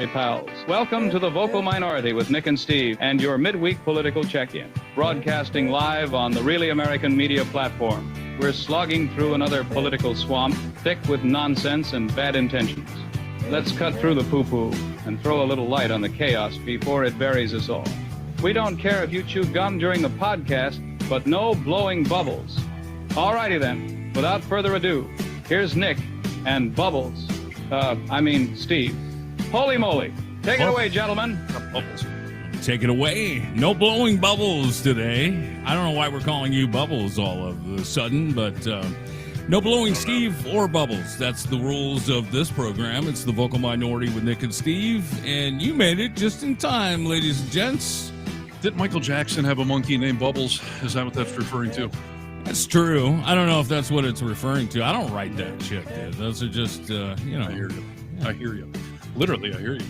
Hey pals, welcome to the Vocal Minority with Nick and Steve and your midweek political check-in. Broadcasting live on the Really American Media platform. We're slogging through another political swamp, thick with nonsense and bad intentions. Let's cut through the poo-poo and throw a little light on the chaos before it buries us all. We don't care if you chew gum during the podcast, but no blowing bubbles. Alrighty then, without further ado, here's Nick and Bubbles. Steve. Holy moly. Take it away, gentlemen. Bubbles. Take it away. No blowing bubbles today. I don't know why we're calling you Bubbles all of a sudden, but no blowing Steve or Bubbles. That's the rules of this program. It's the Vocal Minority with Nick and Steve, and you made it just in time, ladies and gents. Didn't Michael Jackson have a monkey named Bubbles? Is that what that's referring to? That's true. I don't know if that's what it's referring to. I don't write that shit, dude. Those are just, I hear you. Literally, I hear you.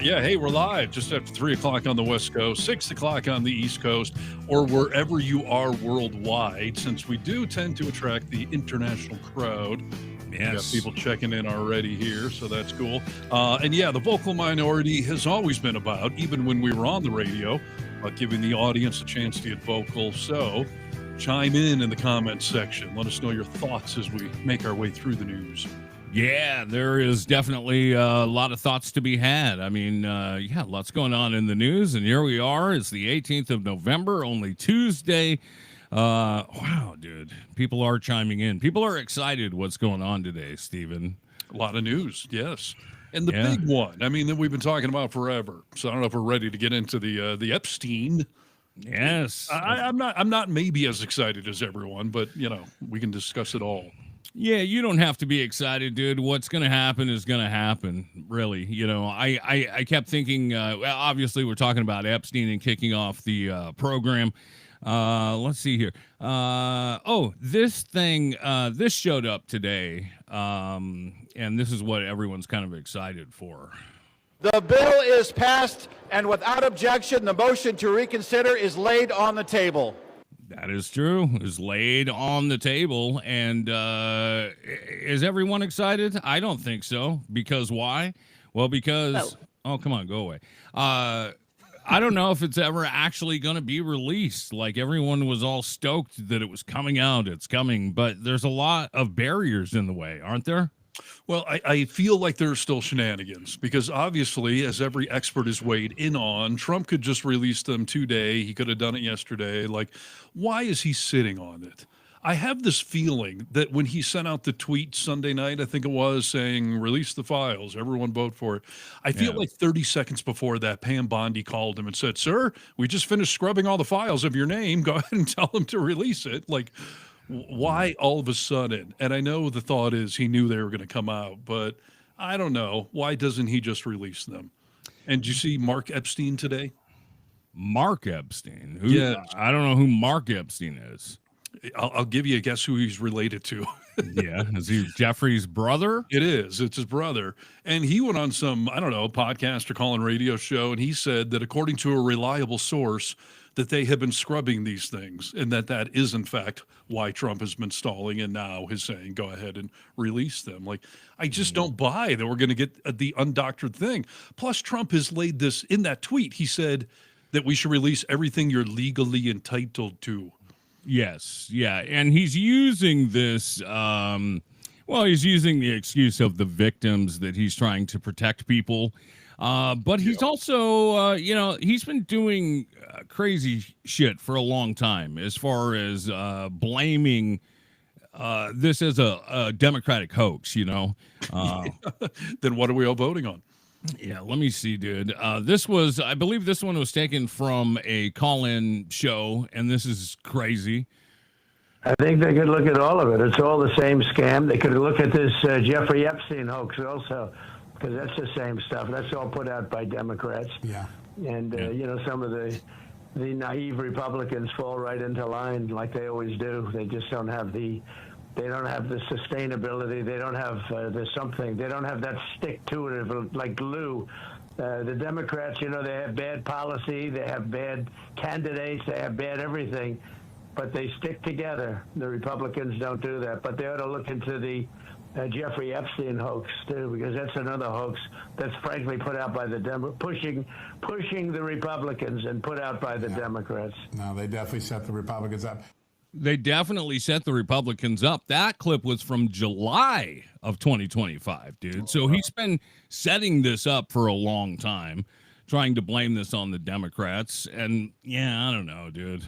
Hey, we're live just after 3 o'clock on the West Coast, 6 o'clock on the East Coast, or wherever you are worldwide, since we do tend to attract the international crowd. Yes. We got people checking in already here, so that's cool. The Vocal Minority has always been about, even when we were on the radio, giving the audience a chance to get vocal. So chime in the comments section. Let us know your thoughts as we make our way through the news. Yeah, there is definitely a lot of thoughts to be had. I mean, lots going on in the news, and here we are. It's the 18th of November, only Tuesday. Wow, dude. People are chiming in. People are excited what's going on today, Stephen. A lot of news, yes. And the big one, that we've been talking about forever. So I don't know if we're ready to get into the Epstein. Yes. I'm not maybe as excited as everyone, but, we can discuss it all. Yeah, you don't have to be excited, dude. What's going to happen is going to happen, really. I kept thinking, obviously we're talking about Epstein and kicking off the program. Let's see here. This showed up today, and this is what everyone's kind of excited for. The bill is passed, and without objection, the motion to reconsider is laid on the table. That is true. Is laid on the table. And is everyone excited? I don't think so. Because why? Well, because... Oh, come on, go away. I don't know if it's ever actually going to be released. Like, everyone was all stoked that it was coming out. It's coming. But there's a lot of barriers in the way, aren't there? Well, I feel like there's still shenanigans because obviously, as every expert is weighed in on, Trump could just release them today. He could have done it yesterday. Like, why is he sitting on it? I have this feeling that when he sent out the tweet Sunday night, I think it was, saying, release the files, everyone vote for it. I feel like 30 seconds before that, Pam Bondi called him and said, sir, we just finished scrubbing all the files of your name. Go ahead and tell him to release it. Like, why all of a sudden? And I know the thought is he knew they were going to come out, but I don't know. Why doesn't he just release them? And did you see Mark Epstein today? Mark Epstein? I don't know who Mark Epstein is. I'll give you a guess who he's related to. Yeah. Is he Jeffrey's brother? It is. It's his brother. And he went on some, podcast or call-in radio show, and he said that according to a reliable source, that they have been scrubbing these things and that is, in fact, why Trump has been stalling and now is saying, go ahead and release them. Like, I just don't buy that we're going to get the undoctored thing. Plus, Trump has laid this in that tweet. He said that we should release everything you're legally entitled to. Yes. Yeah. And he's using this, he's using the excuse of the victims that he's trying to protect people. But he's also, he's been doing crazy shit for a long time as far as blaming this as a Democratic hoax, Then what are we all voting on? Yeah, let me see, dude. I believe this one was taken from a call-in show, and this is crazy. I think they could look at all of it. It's all the same scam. They could look at this Jeffrey Epstein hoax also, because that's the same stuff. That's all put out by Democrats. Yeah. And, some of the naive Republicans fall right into line like they always do. They just don't have the sustainability. They don't have they don't have that stick to it like glue. The Democrats, they have bad policy. They have bad candidates. They have bad everything. But they stick together. The Republicans don't do that. But they ought to look into the Jeffrey Epstein hoax too, because that's another hoax that's frankly put out by the pushing the Republicans and put out by the Democrats. No, they definitely set the Republicans up. They definitely set the Republicans up. That clip was from July of 2025, dude. So he's been setting this up for a long time, trying to blame this on the Democrats. And yeah, I don't know, dude.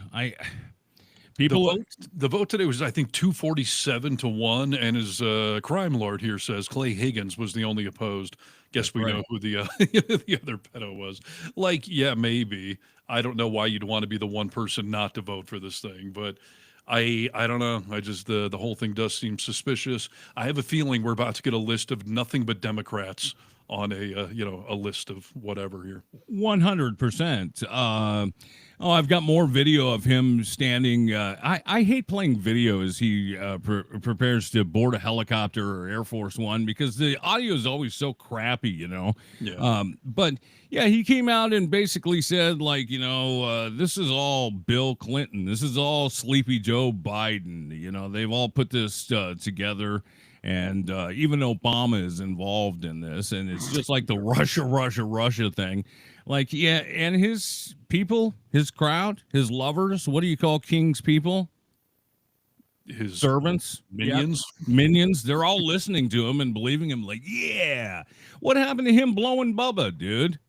The vote today was, I think, 247-1, and his crime lord here says Clay Higgins was the only opposed. Guess we know who the the other pedo was. Like, yeah, maybe. I don't know why you'd want to be the one person not to vote for this thing, but I don't know. I just the whole thing does seem suspicious. I have a feeling we're about to get a list of nothing but Democrats on a list of whatever here. 100%. I've got more video of him standing. I hate playing video as he prepares to board a helicopter or Air Force One because the audio is always so crappy, Yeah. But yeah, he came out and basically said, like, this is all Bill Clinton. This is all Sleepy Joe Biden. They've all put this together. And even Obama is involved in this, and it's just like the Russia thing. Like, yeah, and his people, his crowd, his lovers, what do you call King's people? His servants, minions. Yep. Minions, they're all listening to him and believing him. Like, yeah. What happened to him blowing Bubba, dude?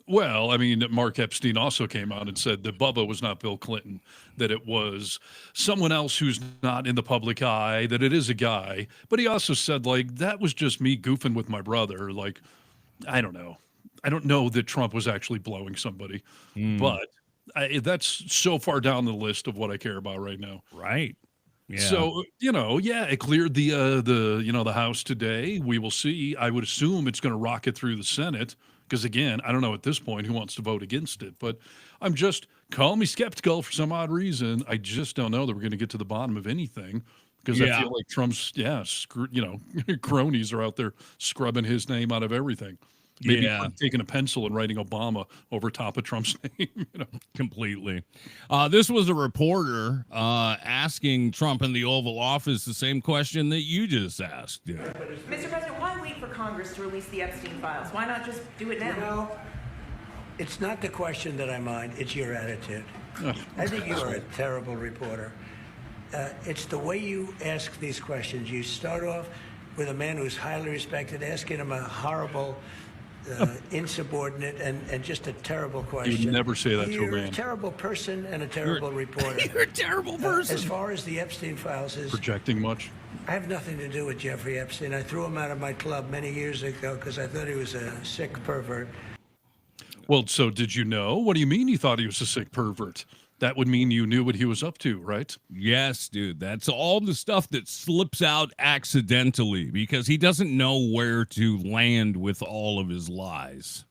Well, I mean, Mark Epstein also came out and said that Bubba was not Bill Clinton, that it was someone else who's not in the public eye, that it is a guy. But he also said, like, that was just me goofing with my brother. Like, I don't know. I don't know that Trump was actually blowing somebody, but that's so far down the list of what I care about right now. Right. Yeah. So, it cleared the House today. We will see. I would assume it's going to rocket through the Senate. Because, again, I don't know at this point who wants to vote against it. But I'm just, call me skeptical for some odd reason. I just don't know that we're going to get to the bottom of anything. Because I feel like Trump's, cronies are out there scrubbing his name out of everything. Maybe taking a pencil and writing Obama over top of Trump's name. Completely. This was a reporter asking Trump in the Oval Office the same question that you just asked. Yeah. Mr. President, why wait for Congress to release the Epstein files? Why not just do it now? It's not the question that I mind, it's your attitude. I think you are a terrible reporter. It's the way you ask these questions. You start off with a man who's highly respected, asking him a horrible, insubordinate, and just a terrible question. You would never say that to a You're man. a terrible person and a terrible reporter. You're a terrible person. As far as the Epstein files is... Projecting much? I have nothing to do with Jeffrey Epstein. I threw him out of my club many years ago because I thought he was a sick pervert. Well, so did you know? What do you mean you thought he was a sick pervert? That would mean you knew what he was up to, right? Yes, dude. That's all the stuff that slips out accidentally because he doesn't know where to land with all of his lies.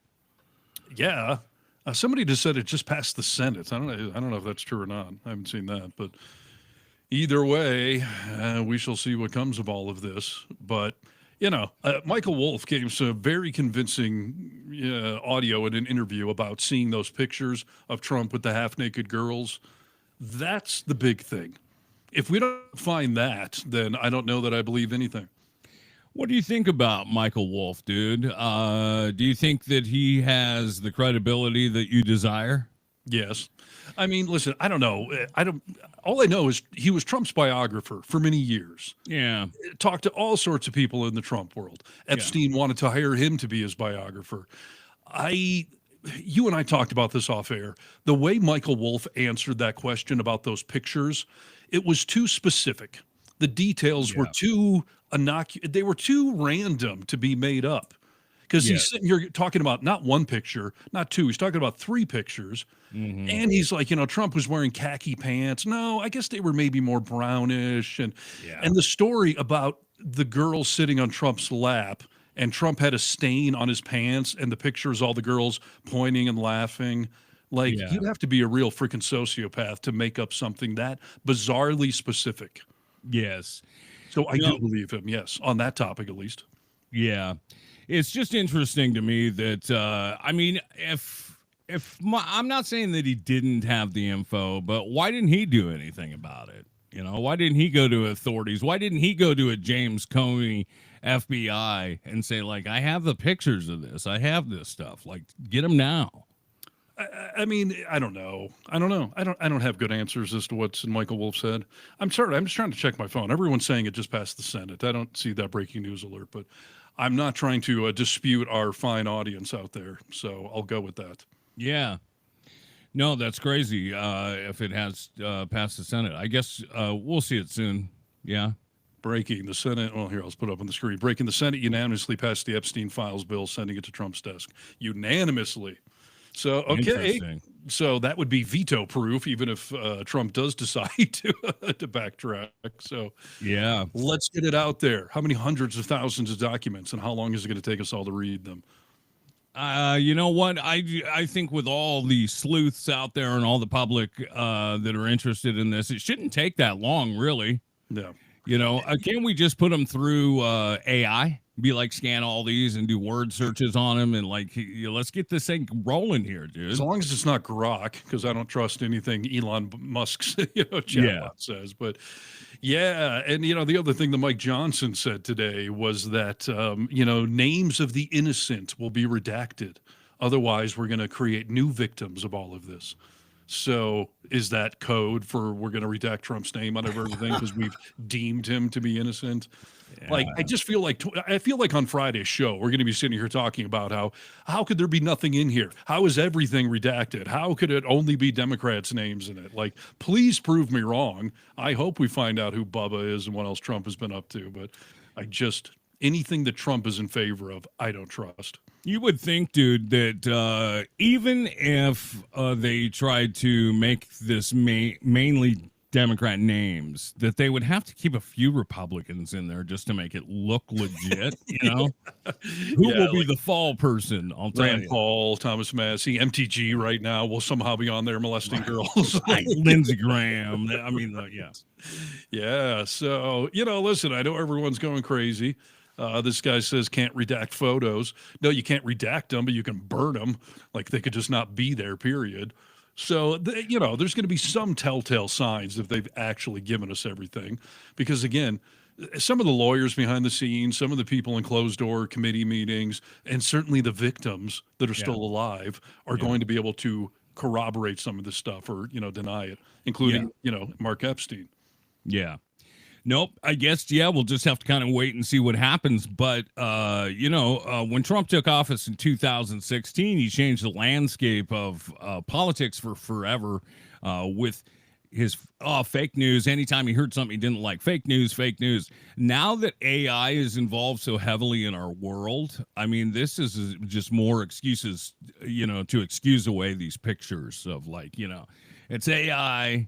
Yeah. Somebody just said it just passed the Senate. I don't know if that's true or not. I haven't seen that, but either way, we shall see what comes of all of this. But Michael Wolff gave some very convincing audio in an interview about seeing those pictures of Trump with the half-naked girls. That's the big thing. If we don't find that, then I don't know that I believe anything. What do you think about Michael Wolff, dude? Do you think that he has the credibility that you desire? Yes. I mean, listen, I don't know. All I know is he was Trump's biographer for many years. Yeah. Talked to all sorts of people in the Trump world. Epstein wanted to hire him to be his biographer. You and I talked about this off air. The way Michael Wolff answered that question about those pictures, it was too specific. The details were too they were too random to be made up. Because he's sitting here talking about not one picture, not two. He's talking about three pictures. Mm-hmm. And he's like, Trump was wearing khaki pants. No, I guess they were maybe more brownish. And the story about the girl sitting on Trump's lap and Trump had a stain on his pants and the pictures, all the girls pointing and laughing. Like, you'd have to be a real freaking sociopath to make up something that bizarrely specific. Yes. So I do believe him, yes, on that topic at least. Yeah. It's just interesting to me that, I'm not saying that he didn't have the info, but why didn't he do anything about it? You know, why didn't he go to authorities? Why didn't he go to a James Comey FBI and say, like, I have the pictures of this. I have this stuff. Like, get them now. I mean, I don't know. I don't have good answers as to what's in Michael Wolff's head. I'm sorry. I'm just trying to check my phone. Everyone's saying it just passed the Senate. I don't see that breaking news alert, but I'm not trying to dispute our fine audience out there. So I'll go with that. Yeah. No, that's crazy. If it has passed the Senate, I guess we'll see it soon. Yeah. Breaking the Senate. Well, here, I'll put it up on the screen. Breaking the Senate unanimously passed the Epstein files bill, sending it to Trump's desk. Unanimously. So, okay. So that would be veto proof, even if Trump does decide to backtrack. So, yeah, let's get it out there. How many hundreds of thousands of documents, and how long is it going to take us all to read them? You know what? I think with all the sleuths out there and all the public that are interested in this, it shouldn't take that long, really. No. You know, can't we just put them through AI? Be like, scan all these and do word searches on them, and like, let's get this thing rolling here, dude. As long as it's not Grok, because I don't trust anything Elon Musk's chatbot says. But yeah, and the other thing that Mike Johnson said today was that names of the innocent will be redacted. Otherwise, we're going to create new victims of all of this. So is that code for we're going to redact Trump's name out of everything because we've deemed him to be innocent? Yeah. Like, I just feel like on Friday's show, we're going to be sitting here talking about how could there be nothing in here? How is everything redacted? How could it only be Democrats' names in it? Like, please prove me wrong. I hope we find out who Bubba is and what else Trump has been up to. But anything that Trump is in favor of, I don't trust. You would think, dude, that even if they tried to make this mainly Democrat names, that they would have to keep a few Republicans in there just to make it look legit, you know? Who will be the fall person? I'll tell Rand you. Paul, Thomas Massey, MTG right now will somehow be on there molesting girls. Lindsey Graham. I mean, yeah. Yeah, so, listen, I know everyone's going crazy. This guy says can't redact photos. No, you can't redact them, but you can burn them. Like, they could just not be there, period. So, there's going to be some telltale signs if they've actually given us everything. Because, again, some of the lawyers behind the scenes, some of the people in closed-door committee meetings, and certainly the victims that are still alive are going to be able to corroborate some of this stuff or, deny it, including, Mark Epstein. Yeah. Nope. I guess, we'll just have to kind of wait and see what happens. But, when Trump took office in 2016, he changed the landscape of politics for forever with his fake news. Anytime he heard something he didn't like, fake news. Now that AI is involved so heavily in our world, I mean, this is just more excuses, to excuse away these pictures of it's AI,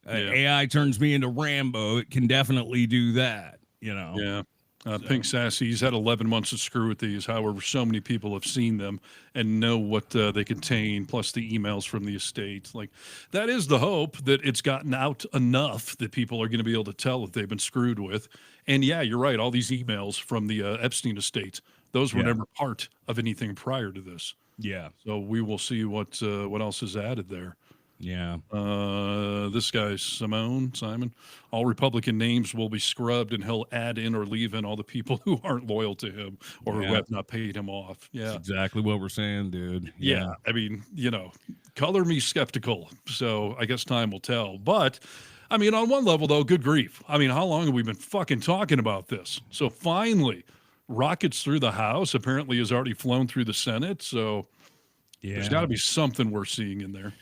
AI turns me into Rambo. It can definitely do that, Yeah. Pink Sassy, he's had 11 months to screw with these. However, so many people have seen them and know what they contain, plus the emails from the estate. Like, that is the hope, that it's gotten out enough that people are going to be able to tell if they've been screwed with. And yeah, you're right. All these emails from the Epstein estate, those were never part of anything prior to this. Yeah. So we will see what else is added there. Yeah. This guy, Simon, all Republican names will be scrubbed, and he'll add in or leave in all the people who aren't loyal to him or who have not paid him off. Yeah. That's exactly what we're saying, dude. Yeah. I mean, color me skeptical. So I guess time will tell. But I mean, on one level, though, good grief. I mean, how long have we been fucking talking about this? So finally, rockets through the House apparently has already flown through the Senate. So there's got to be something we're seeing in there.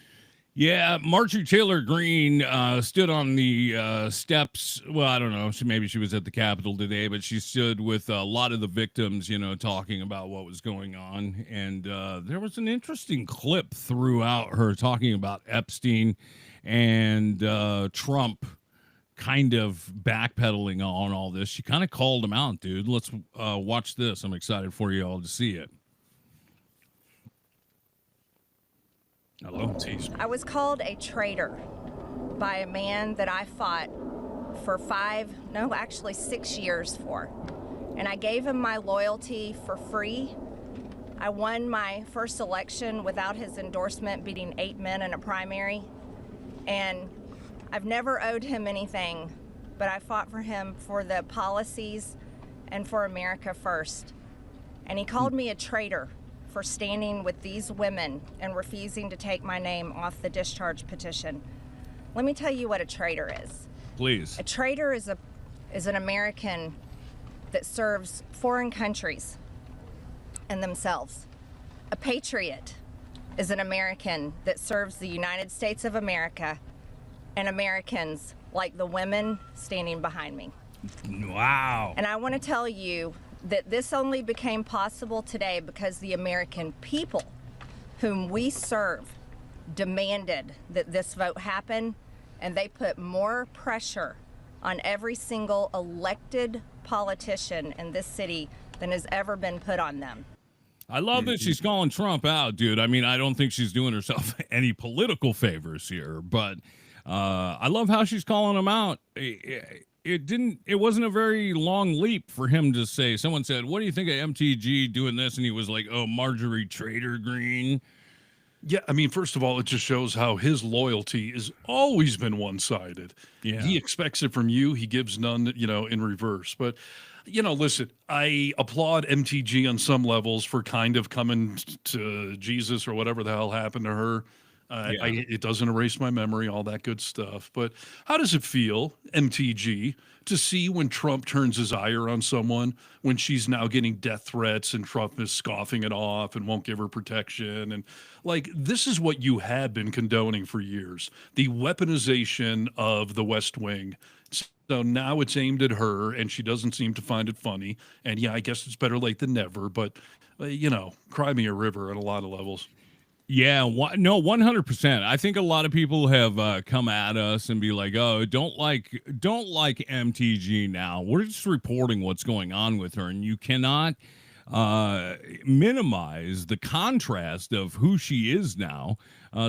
Yeah, Marjorie Taylor Greene stood on the steps. Well, I don't know. Maybe she was at the Capitol today, but she stood with a lot of the victims, talking about what was going on. And there was an interesting clip throughout her talking about Epstein and Trump kind of backpedaling on all this. She kind of called him out, dude. Let's watch this. I'm excited for you all to see it. Hello. I was called a traitor by a man that I fought for 6 years for. And I gave him my loyalty for free. I won my first election without his endorsement, beating 8 men in a primary. And I've never owed him anything, but I fought for him for the policies and for America first. And he called me a traitor for standing with these women and refusing to take my name off the discharge petition. Let me tell you what a traitor is. Please. A traitor is an American that serves foreign countries and themselves. A patriot is an American that serves the United States of America and Americans like the women standing behind me. Wow. And I want to tell you that this only became possible today because the American people whom we serve demanded that this vote happen, and they put more pressure on every single elected politician in this city than has ever been put on them. I love that she's calling Trump out, dude. I mean, I don't think she's doing herself any political favors here, but I love how she's calling him out. It wasn't a very long leap for him to say. Someone said, "What do you think of MTG doing this?" And he was like, "Oh, Marjorie Trader Green." Yeah, I mean, first of all, it just shows how his loyalty has always been one-sided. Yeah. He expects it from you. He gives none, in reverse. But, listen, I applaud MTG on some levels for kind of coming to Jesus or whatever the hell happened to her. It doesn't erase my memory, all that good stuff. But how does it feel, MTG, to see when Trump turns his ire on someone, when she's now getting death threats and Trump is scoffing it off and won't give her protection? And this is what you have been condoning for years, the weaponization of the West Wing. So now it's aimed at her, and she doesn't seem to find it funny. And yeah, I guess it's better late than never, but, cry me a river on a lot of levels. Yeah, no, 100%. I think a lot of people have come at us and be like, "Oh, don't like MTG now." We're just reporting what's going on with her, and you cannot minimize the contrast of who she is now.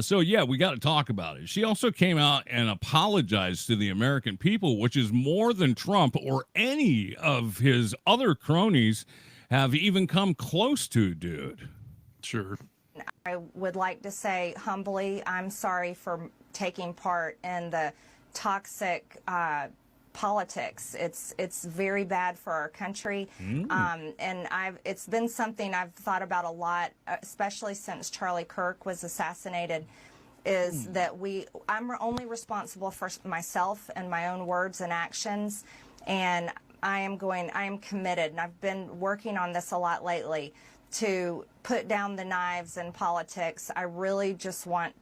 So yeah, we got to talk about it. She also came out and apologized to the American people, which is more than Trump or any of his other cronies have even come close to, dude. Sure. I would like to say humbly, I'm sorry for taking part in the toxic politics. It's very bad for our country, and it's been something I've thought about a lot, especially since Charlie Kirk was assassinated. Is that I'm only responsible for myself and my own words and actions, and I am committed, and I've been working on this a lot lately, to put down the knives in politics. I really just want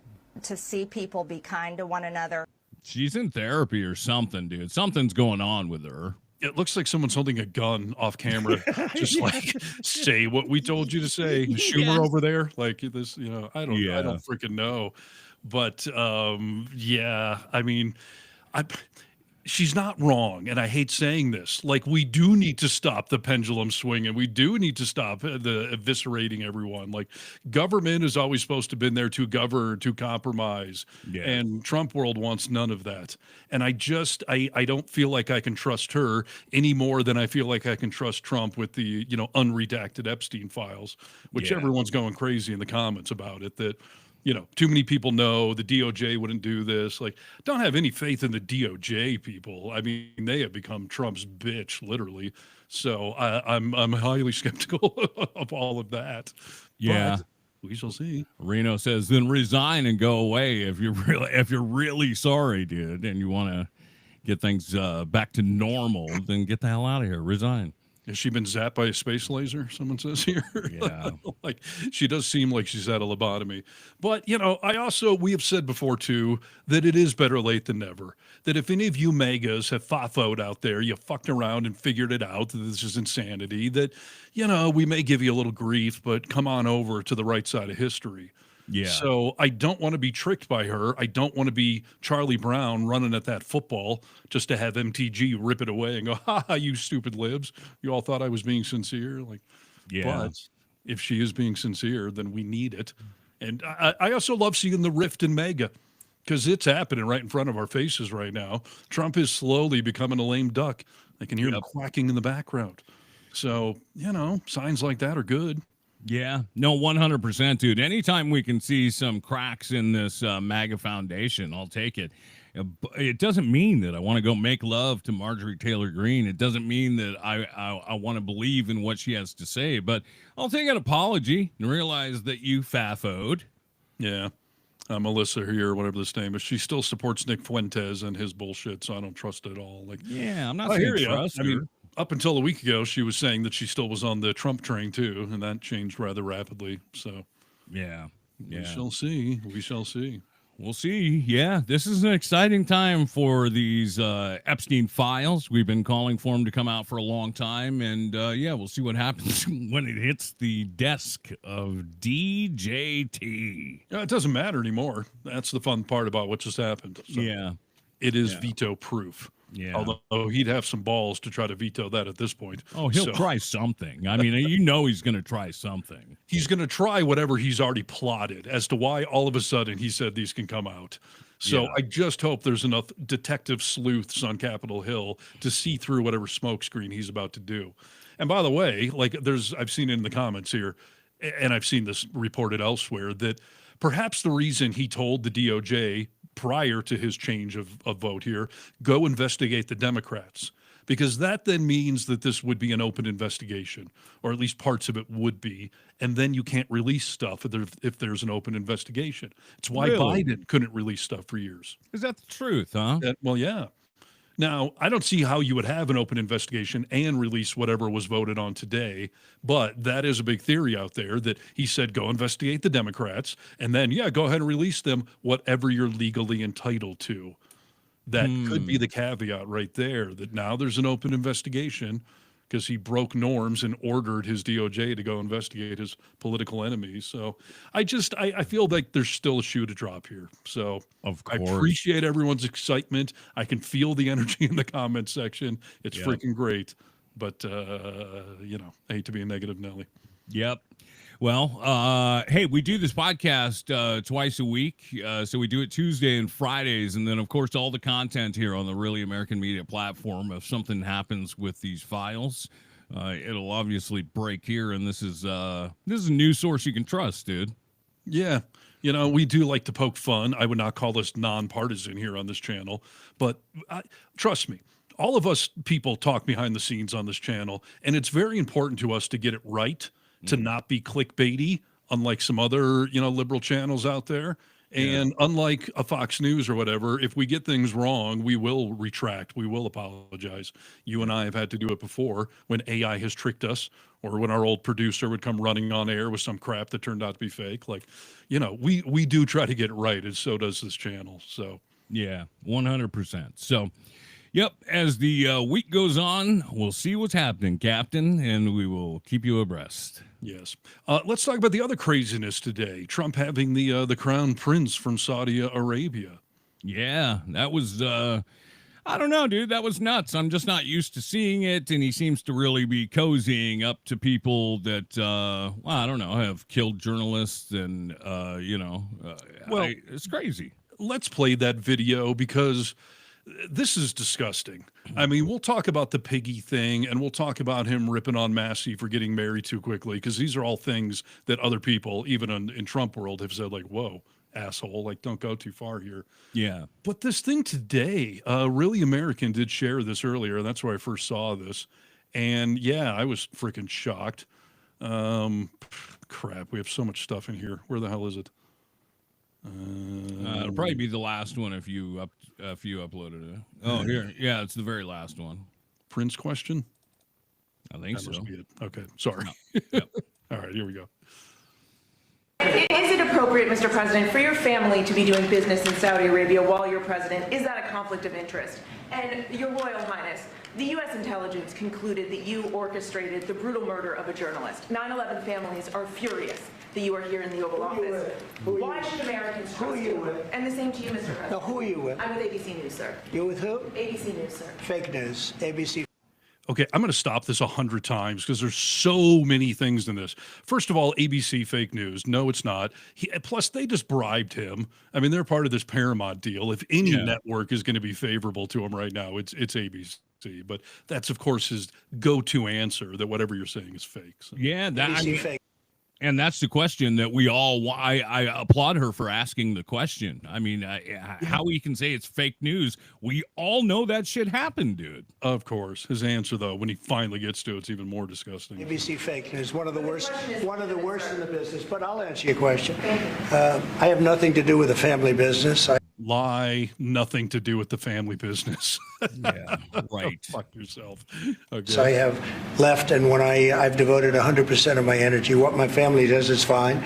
to see people be kind to one another. She's in therapy or something, dude. Something's going on with her. It looks like someone's holding a gun off camera, just say what we told you to say. Schumer over there, like this, I don't freaking know. But yeah, I mean, she's not wrong, and I hate saying this. We do need to stop the pendulum swinging. We do need to stop the eviscerating everyone. Government is always supposed to have been there to govern, to compromise, and Trump world wants none of that. And I don't feel like I can trust her any more than I feel like I can trust Trump with the unredacted Epstein files, which everyone's going crazy in the comments about it. That too many people know the DOJ wouldn't do this. Don't have any faith in the DOJ people. I mean, they have become Trump's bitch, literally. So I'm highly skeptical of all of that. Yeah. But we shall see. Reno says, then resign and go away if you're really sorry, dude, and you want to get things back to normal, then get the hell out of here. Resign. Has she been zapped by a space laser? Someone says here. Yeah. She does seem like she's had a lobotomy. But, we have said before, too, that it is better late than never. That if any of you megas have fofoed out there, you fucked around and figured it out, that this is insanity, that, we may give you a little grief, but come on over to the right side of history. Yeah. So I don't want to be tricked by her. I don't want to be Charlie Brown running at that football just to have MTG rip it away and go, ha, you stupid libs. You all thought I was being sincere. But if she is being sincere, then we need it. And I also love seeing the rift in MAGA because it's happening right in front of our faces right now. Trump is slowly becoming a lame duck. I can hear him quacking in the background. So, signs like that are good. Yeah, no, 100%, dude. Anytime we can see some cracks in this MAGA foundation, I'll take it. It doesn't mean that I want to go make love to Marjorie Taylor Greene. It doesn't mean that I want to believe in what she has to say, but I'll take an apology and realize that you faffoed. Yeah. Melissa here, whatever this name is, she still supports Nick Fuentes and his bullshit, so I don't trust it at all. Like, yeah, I'm not I saying hear you. trust her. I mean, up until a week ago, she was saying that she still was on the Trump train too, and that changed rather rapidly. So, yeah. We shall see. We shall see. We'll see. Yeah, this is an exciting time for these Epstein files. We've been calling for them to come out for a long time, and yeah, we'll see what happens when it hits the desk of DJT. It doesn't matter anymore. That's the fun part about what just happened. So yeah, it is veto proof. Yeah. Although he'd have some balls to try to veto that at this point. Oh, he'll try something. I mean, he's going to try something. He's going to try whatever he's already plotted as to why all of a sudden he said these can come out. So I just hope there's enough detective sleuths on Capitol Hill to see through whatever smokescreen he's about to do. And by the way, like I've seen it in the comments here, and I've seen this reported elsewhere, that perhaps the reason he told the DOJ prior to his change of vote here, go investigate the Democrats, because that then means that this would be an open investigation, or at least parts of it would be, and then you can't release stuff if there's an open investigation. It's why Biden couldn't release stuff for years. Is that the truth, huh? Well, yeah. Now, I don't see how you would have an open investigation and release whatever was voted on today, but that is a big theory out there that he said, go investigate the Democrats, and then, go ahead and release them, whatever you're legally entitled to. That could be the caveat right there, that now there's an open investigation because he broke norms and ordered his DOJ to go investigate his political enemies. So I feel like there's still a shoe to drop here. So of course, I appreciate everyone's excitement. I can feel the energy in the comment section. It's freaking great. But, I hate to be a negative Nelly. Yep. Well, hey, we do this podcast twice a week. So we do it Tuesday and Fridays. And then, of course, all the content here on the Really American Media platform. If something happens with these files, it'll obviously break here. And this is a news source you can trust, dude. Yeah. We do like to poke fun. I would not call this nonpartisan here on this channel. But trust me, all of us people talk behind the scenes on this channel. And it's very important to us to get it right, to not be clickbaity, unlike some other, liberal channels out there. And unlike a Fox News or whatever, if we get things wrong, we will retract. We will apologize. You and I have had to do it before when AI has tricked us, or when our old producer would come running on air with some crap that turned out to be fake. Like, we do try to get it right, and so does this channel. So, yeah, 100%. So, yep, as the week goes on, we'll see what's happening, Captain, and we will keep you abreast. Yes. Let's talk about the other craziness today. Trump having the crown prince from Saudi Arabia. Yeah, that was, I don't know, dude. That was nuts. I'm just not used to seeing it, and he seems to really be cozying up to people that, I don't know, have killed journalists, and, it's crazy. Let's play that video because this is disgusting. I mean, we'll talk about the piggy thing, and we'll talk about him ripping on Massey for getting married too quickly, because these are all things that other people, even in Trump world, have said, like, whoa, asshole, like, don't go too far here. Yeah. But this thing today, Really American did share this earlier, and that's where I first saw this. And yeah, I was freaking shocked. Crap, we have so much stuff in here. Where the hell is it? It'll probably be the last one if you uploaded it. Oh, here, yeah, it's the very last one. Prince question? I think so. Must be it. Okay, sorry. Yep. All right, here we go. Is it appropriate, Mr. President, for your family to be doing business in Saudi Arabia while you're president? Is that a conflict of interest? And Your Royal Highness, the U.S. intelligence concluded that you orchestrated the brutal murder of a journalist. 9/11 families are furious that you are here in the Oval Office. Why should Americans trust you? And the same to you, Mr. President. Now, who are you with? I'm with ABC News, sir. You're with who? ABC News, sir. Fake news. ABC. Okay, I'm going to stop this 100 times because there's so many things in this. First of all, ABC fake news. No, it's not. Plus, they just bribed him. I mean, they're part of this Paramount deal. If any network is going to be favorable to him right now, it's ABC. But that's, of course, his go-to answer that whatever you're saying is fake. So. Yeah, that ABC fake. And that's the question that we all, I applaud her for asking the question. I mean, how he can say it's fake news. We all know that shit happened, dude. Of course. His answer, though, when he finally gets to it, it's even more disgusting. ABC fake news, one of the worst in the business. But I'll answer your question. I have nothing to do with the family business. Lie, nothing to do with the family business. Yeah, right. Fuck yourself. Okay. So I have left, and when I've devoted 100% of my energy. What my family does is fine.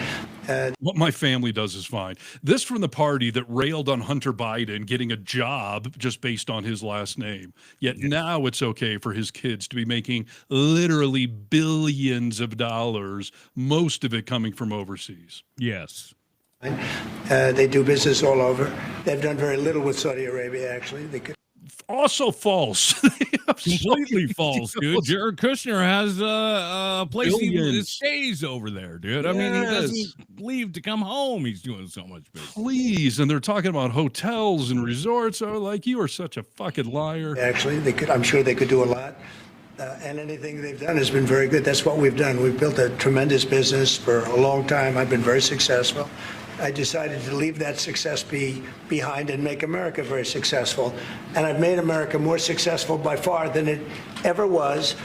What my family does is fine. This from the party that railed on Hunter Biden getting a job just based on his last name. Yet now it's okay for his kids to be making literally billions of dollars, most of it coming from overseas. Yes. They do business all over. They've done very little with Saudi Arabia, actually. They could. Also false. Completely false, dude. Jared Kushner has a place he stays over there, dude. I mean, he doesn't leave to come home. He's doing so much business. Please. And they're talking about hotels and resorts. Oh, like, you are such a fucking liar. Actually, they could. I'm sure they could do a lot. And anything they've done has been very good. That's what we've done. We've built a tremendous business for a long time. I've been very successful. I decided to leave that success behind and make America very successful. And I've made America more successful by far than it ever was,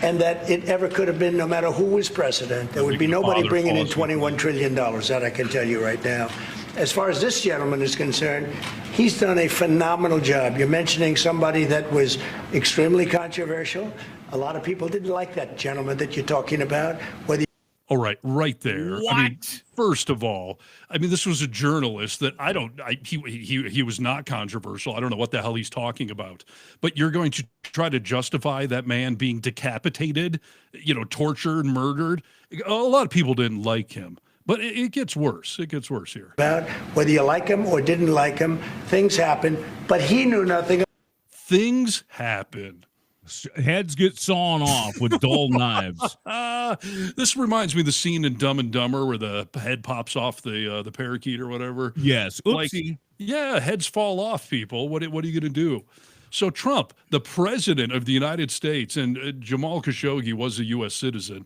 and that it ever could have been, no matter who was president. There would be nobody bringing in $21 trillion, that I can tell you right now. As far as this gentleman is concerned, he's done a phenomenal job. You're mentioning somebody that was extremely controversial. A lot of people didn't like that gentleman that you're talking about. All right, right there. What? I mean, first of all, I mean, this was a journalist that he was not controversial. I don't know what the hell he's talking about. But you're going to try to justify that man being decapitated, tortured, murdered. A lot of people didn't like him. But it gets worse. It gets worse here. About whether you like him or didn't like him, things happen. But he knew nothing. Things happen. Heads get sawn off with dull knives. This reminds me of the scene in Dumb and Dumber where the head pops off the parakeet or whatever. Yes. Oopsie. Like, heads fall off, people. What are you going to do? So Trump, the president of the United States, and Jamal Khashoggi was a U.S. citizen,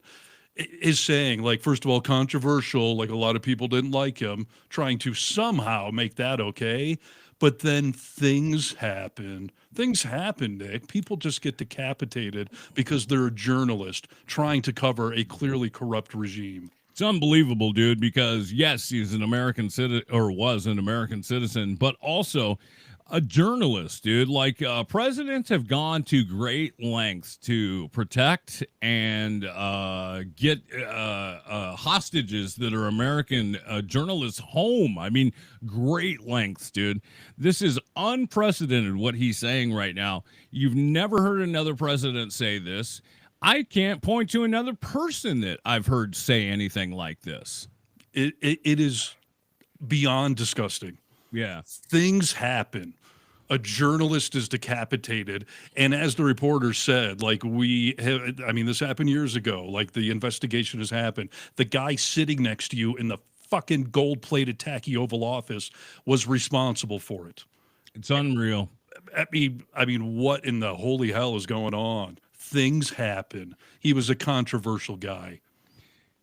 is saying, like, first of all, controversial, like a lot of people didn't like him, trying to somehow make that okay. But then things happen. Things happen, Nick. People just get decapitated because they're a journalist trying to cover a clearly corrupt regime. It's unbelievable, dude, because yes, he's an American citizen, or was an American citizen, but also a journalist, dude. Like, presidents have gone to great lengths to protect and get hostages that are American journalists home. I mean, great lengths, dude. This is unprecedented what he's saying right now. You've never heard another president say this. I can't point to another person that I've heard say anything like this. It is beyond disgusting. Yeah. Things happen. A journalist is decapitated. And as the reporter said, like, this happened years ago. Like, the investigation has happened. The guy sitting next to you in the fucking gold-plated tacky Oval Office was responsible for it. It's unreal. I mean, what in the holy hell is going on? Things happen. He was a controversial guy.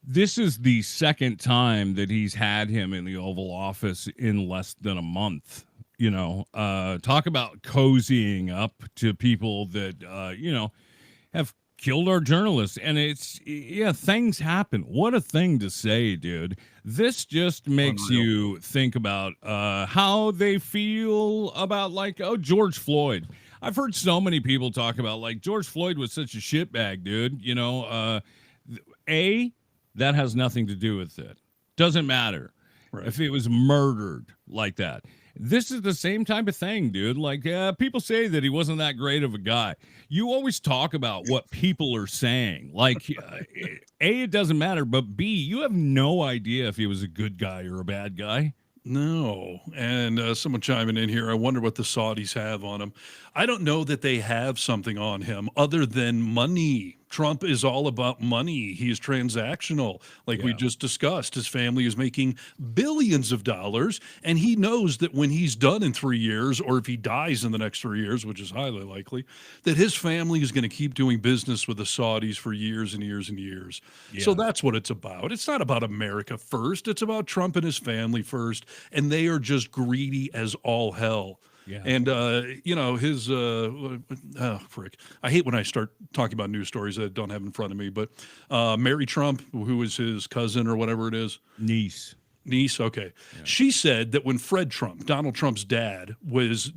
This is the second time that he's had him in the Oval Office in less than a month. Talk about cozying up to people that, have killed our journalists. And things happen. What a thing to say, dude. This just makes you think about how they feel about, like, George Floyd. I've heard so many people talk about, like, George Floyd was such a shitbag, dude. That has nothing to do with it. Doesn't matter. Right. If it was murdered like that. This is the same type of thing, dude. Like, people say that he wasn't that great of a guy. You always talk about what people are saying. Like, it doesn't matter, but B, you have no idea if he was a good guy or a bad guy. No. And someone chiming in here, I wonder what the Saudis have on him. I don't know that they have something on him other than money. Trump is all about money. He is transactional. Like we just discussed, his family is making billions of dollars, and he knows that when he's done in 3 years, or if he dies in the next 3 years, which is highly likely, that his family is going to keep doing business with the Saudis for years and years and years. So that's what it's about. It's not about America first. It's about Trump and his family first, and they are just greedy as all hell. Yeah. And, you know, his, frick. I hate when I start talking about news stories that I don't have in front of me, but Mary Trump, who is his cousin or whatever it is. Niece, okay. Yeah. She said that when Fred Trump, Donald Trump's dad,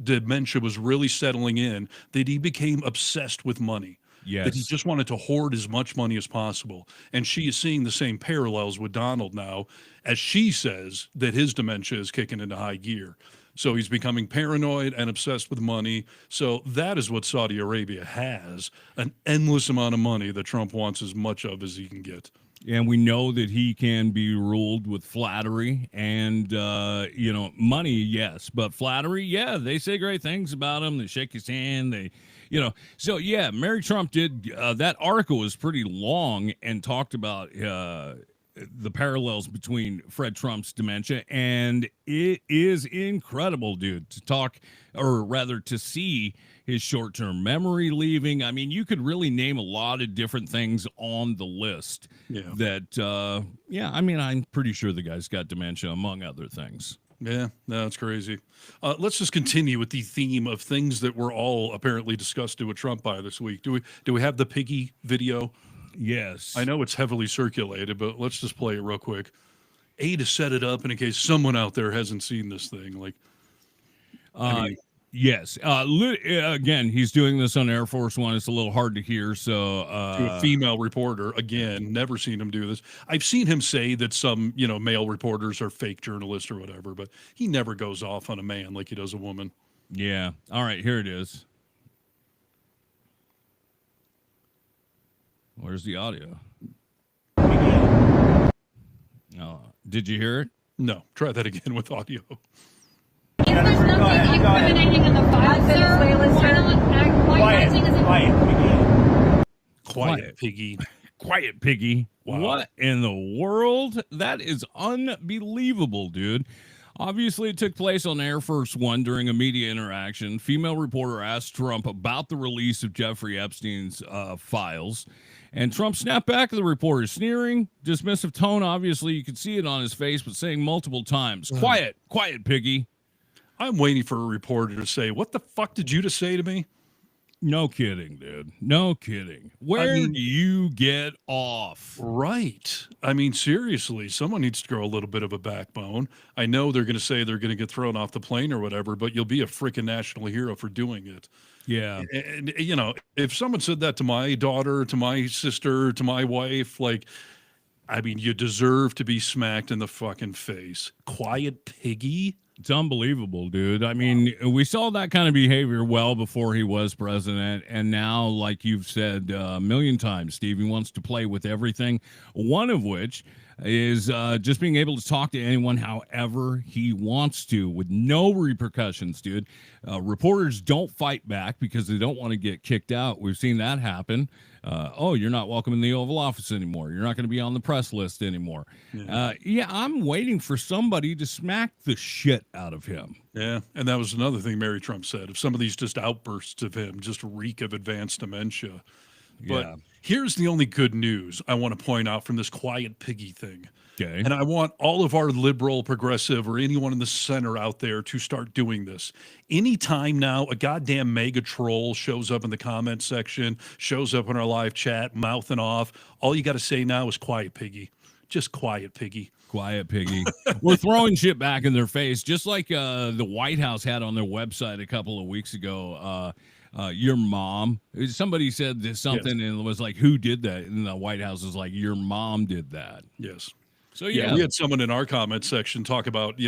dementia was really settling in, that he became obsessed with money. Yes. That he just wanted to hoard as much money as possible. And she is seeing the same parallels with Donald now, as she says that his dementia is kicking into high gear. So he's becoming paranoid and obsessed with money. So that is what Saudi Arabia has, an endless amount of money that Trump wants as much of as he can get. And we know that he can be ruled with flattery and, you know, money, yes. But flattery, yeah, they say great things about him. They shake his hand. They, you know. So, yeah, Mary Trump did. That article was pretty long and talked about the parallels between Fred Trump's dementia, and it is incredible, dude, to talk, or rather to see his short-term memory leaving. I mean, you could really name a lot of different things on the list that, I mean, I'm pretty sure the guy's got dementia, among other things. Yeah, no, it's crazy. Let's just continue with the theme of things that were all apparently disgusted with Trump by this week. Do we have the piggy video? Yes. I know it's heavily circulated, but let's just play it real quick. To set it up, and in case someone out there hasn't seen this thing, like, yes. Again, he's doing this on Air Force One. It's a little hard to hear. So to a female reporter, again, never seen him do this. I've seen him say that some, you know, male reporters are fake journalists or whatever, but he never goes off on a man like he does a woman. Yeah. All right, here it is. Where's the audio? Oh, did you hear it? No. Try that again with audio. Is there something incriminating in the file, sir? Quiet, piggy. Quiet, piggy. Wow. What in the world? That is unbelievable, dude. Obviously, it took place on Air Force One during a media interaction. Female reporter asked Trump about the release of Jeffrey Epstein's files. And Trump snapped back at the reporter, sneering, dismissive tone. Obviously, you could see it on his face, but saying multiple times, quiet, piggy. I'm waiting for a reporter to say, what the fuck did you just say to me? No kidding, dude. No kidding. Where do you get off? Right. I mean, seriously, someone needs to grow a little bit of a backbone. I know they're going to say they're going to get thrown off the plane or whatever, but you'll be a freaking national hero for doing it. Yeah. And, you know, if someone said that to my daughter, to my sister, to my wife, like, I mean, you deserve to be smacked in the fucking face. Quiet, piggy. It's unbelievable, dude. I mean, we saw that kind of behavior well before he was president. And now, like you've said a million times, Steve, he wants to play with everything. One of which is just being able to talk to anyone however he wants to with no repercussions, dude. Reporters don't fight back because they don't want to get kicked out. We've seen that happen. You're not welcome in the Oval Office anymore. You're not going to be on the press list anymore. Yeah, I'm waiting for somebody to smack the shit out of him. Yeah, and that was another thing Mary Trump said. If some of these just outbursts of him just reek of advanced dementia. But here's the only good news I want to point out from this quiet piggy thing. Okay. And I want all of our liberal, progressive, or anyone in the center out there to start doing this. Anytime now a goddamn mega troll shows up in the comment section, shows up in our live chat, mouthing off, all you got to say now is quiet piggy. Just quiet piggy. Quiet piggy. We're throwing shit back in their face, just like the White House had on their website a couple of weeks ago. Your mom. Somebody said something and it was like, who did that? And the White House is like, your mom did that. Yes. So, yeah. We had someone in our comment section talk about,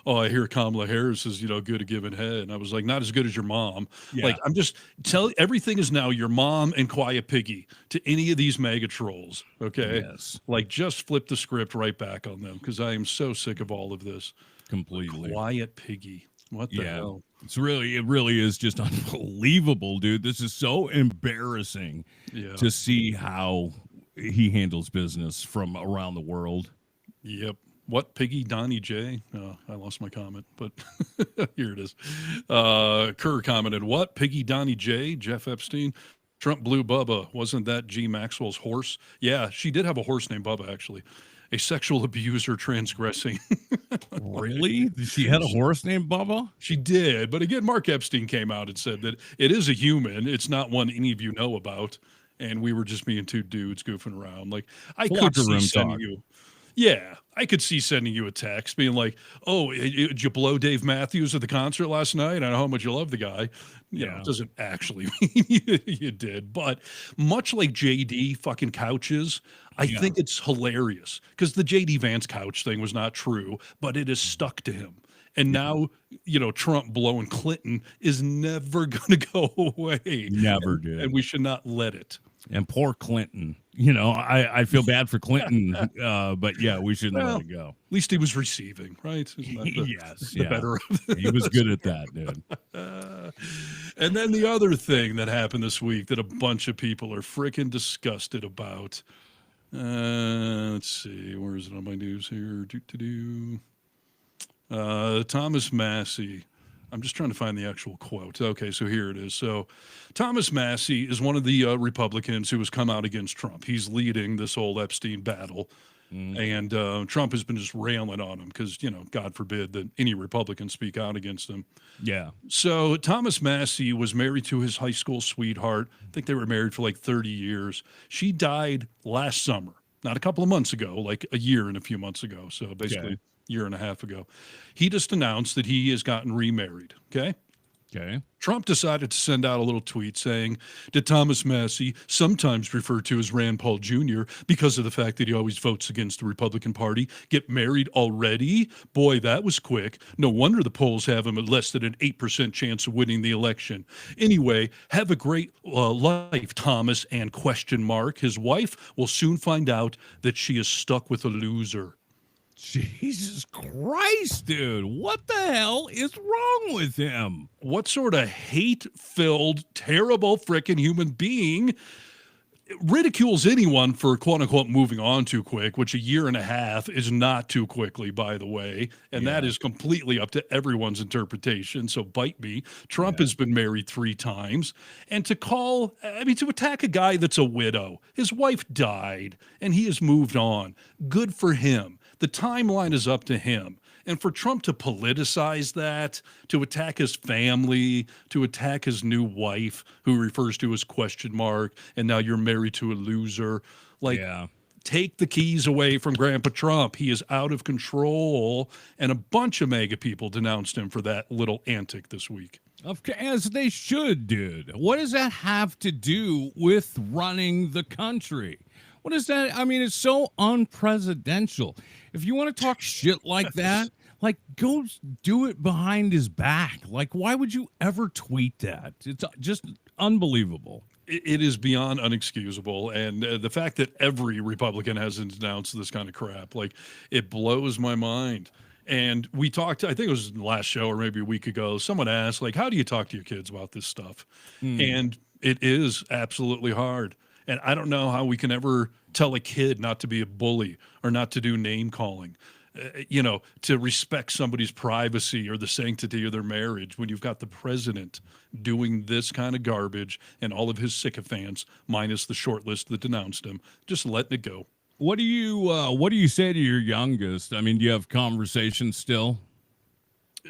I hear Kamala Harris is, good at giving head. And I was like, not as good as your mom. Yeah. Like, I'm just everything is now your mom and quiet piggy to any of these mega trolls. Okay. Yes. Like, just flip the script right back on them because I am so sick of all of this. Completely. Quiet piggy. What the hell? It really is just unbelievable, dude. This is so embarrassing to see how he handles business from around the world. Yep. What Piggy Donnie J? I lost my comment, but here it is. Kerr commented, "What Piggy Donnie J? Jeff Epstein? Trump blew Bubba. Wasn't that G Maxwell's horse? Yeah, she did have a horse named Bubba, actually. A sexual abuser transgressing." Really? She had a horse named Bubba? She did, but again, Mark Epstein came out and said that it is a human. It's not one any of you know about, and we were just being two dudes goofing around. Like I could Locker see room sending talk. you. Yeah, I could see sending you a text being like, "Oh, did you blow Dave Matthews at the concert last night? I know how much you love the guy." You know, it doesn't actually mean you did, but much like JD fucking couches, I think it's hilarious because the JD Vance couch thing was not true, but it is stuck to him. And now, you know, Trump blowing Clinton is never going to go away. Never did. And we should not let it. And poor Clinton. You know, I feel bad for Clinton, but yeah, we shouldn't let it go. At least he was receiving, right? Isn't that the better of He was good at that, dude. And then the other thing that happened this week that a bunch of people are freaking disgusted about. Let's see, where is it on my news here? Thomas Massey. I'm just trying to find the actual quote. Okay, so here it is. So Thomas Massey is one of the Republicans who has come out against Trump. He's leading this whole Epstein battle. And Trump has been just railing on him because, you know, God forbid that any Republican speak out against him. Yeah. So Thomas Massey was married to his high school sweetheart. I think they were married for like 30 years. She died last summer, not a couple of months ago, like a year and a few months ago. So basically year and a half ago. He just announced that he has gotten remarried. Okay. Trump decided to send out a little tweet saying, "Did Thomas Massey, sometimes referred to as Rand Paul Jr., because of the fact that he always votes against the Republican Party, get married already? Boy, that was quick. No wonder the polls have him at less than an 8% chance of winning the election. Anyway, have a great life, Thomas," and question mark. His wife will soon find out that she is stuck with a loser. Jesus Christ, dude. What the hell is wrong with him? What sort of hate-filled, terrible frickin' human being ridicules anyone for quote-unquote moving on too quick, which a year and a half is not too quickly, by the way. And that is completely up to everyone's interpretation. So bite me. Trump has been married 3 times. And to attack a guy that's a widow, his wife died, and he has moved on. Good for him. The timeline is up to him. And for Trump to politicize that, to attack his family, to attack his new wife, who refers to as question mark, and now you're married to a loser, take the keys away from Grandpa Trump. He is out of control. And a bunch of MAGA people denounced him for that little antic this week. As they should, dude. What does that have to do with running the country? What is that? I mean, it's so unpresidential. If you want to talk shit like that, like, go do it behind his back. Like, why would you ever tweet that? It's just unbelievable. It is beyond unexcusable. And the fact that every Republican hasn't denounced this kind of crap, like, it blows my mind. And we talked, I think it was the last show or maybe a week ago, someone asked, like, how do you talk to your kids about this stuff? And it is absolutely hard. And I don't know how we can ever tell a kid not to be a bully or not to do name calling, to respect somebody's privacy or the sanctity of their marriage when you've got the president doing this kind of garbage and all of his sycophants, minus the short list that denounced him, just letting it go. What do you say to your youngest? I mean, do you have conversations still?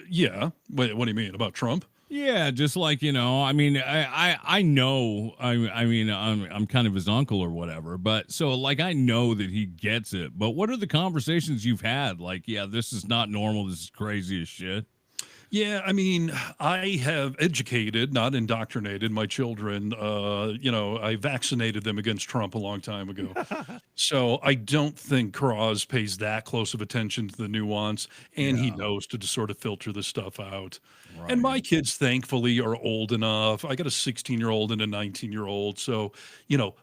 Yeah. What do you mean about Trump? Yeah, just like, I mean, I know, I mean, I'm kind of his uncle or whatever, but so like, I know that he gets it, but what are the conversations you've had? Like, yeah, this is not normal. This is crazy as shit. Yeah, I mean, I have educated, not indoctrinated my children. I vaccinated them against Trump a long time ago. So I don't think Cross pays that close of attention to the nuance, and he knows to sort of filter the stuff out. Right. And my kids, thankfully, are old enough. I got a 16-year-old and a 19-year-old. So,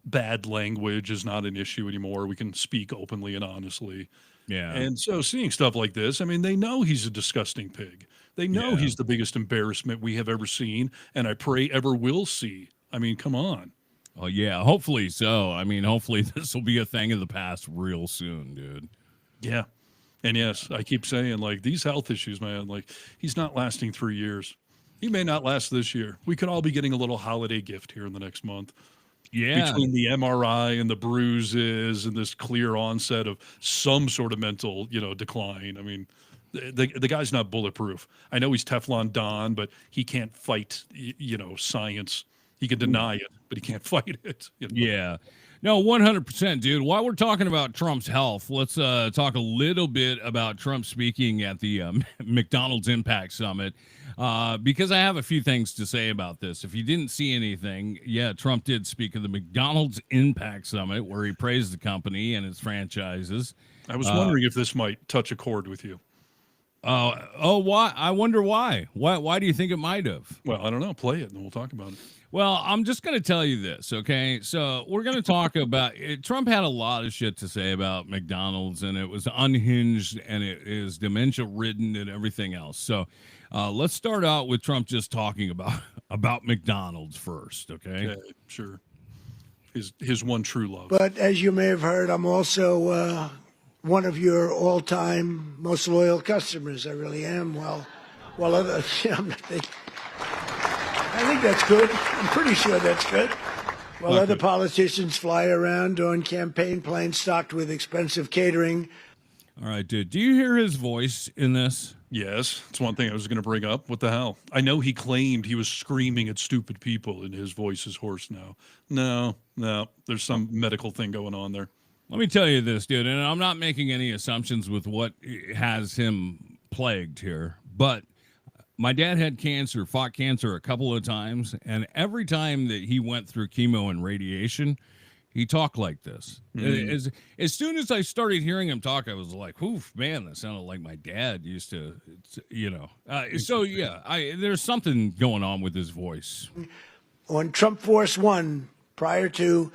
bad language is not an issue anymore. We can speak openly and honestly. Yeah. And so seeing stuff like this, I mean, they know he's a disgusting pig. They know he's the biggest embarrassment we have ever seen, and I pray ever will see. I mean, come on. Oh, yeah, hopefully so. I mean, hopefully this will be a thing of the past real soon, dude. Yeah. And yes, I keep saying, like, these health issues, man, like, he's not lasting 3 years. He may not last this year. We could all be getting a little holiday gift here in the next month. Yeah. Between the MRI and the bruises and this clear onset of some sort of mental, decline. I mean, the guy's not bulletproof. I know he's Teflon Don, but he can't fight, science. He can deny it, but he can't fight it. Yeah. No, 100%, dude. While we're talking about Trump's health, let's talk a little bit about Trump speaking at the McDonald's Impact Summit, because I have a few things to say about this. If you didn't see anything, Trump did speak at the McDonald's Impact Summit where he praised the company and its franchises. I was wondering if this might touch a chord with you. Why? I wonder why. Why do you think it might have? Well, I don't know. Play it and we'll talk about it. Well, I'm just going to tell you this, okay? So we're going to talk about it. Trump had a lot of shit to say about McDonald's, and it was unhinged, and it is dementia-ridden and everything else. So let's start out with Trump just talking about McDonald's first, okay? Okay, sure. His one true love. But as you may have heard, I'm also one of your all-time most loyal customers. I really am. Well, I think that's good. I'm pretty sure that's good. While other politicians fly around on campaign planes stocked with expensive catering. All right, dude. Do you hear his voice in this? Yes. It's one thing I was going to bring up. What the hell? I know he claimed he was screaming at stupid people and his voice is hoarse now. No. There's some medical thing going on there. Let me tell you this, dude, and I'm not making any assumptions with what has him plagued here, but my dad had cancer, fought cancer a couple of times, and every time that he went through chemo and radiation, he talked like this. As soon as I started hearing him talk, I was like, "Oof, man, that sounded like my dad used to," there's something going on with his voice. On Trump Force One, prior to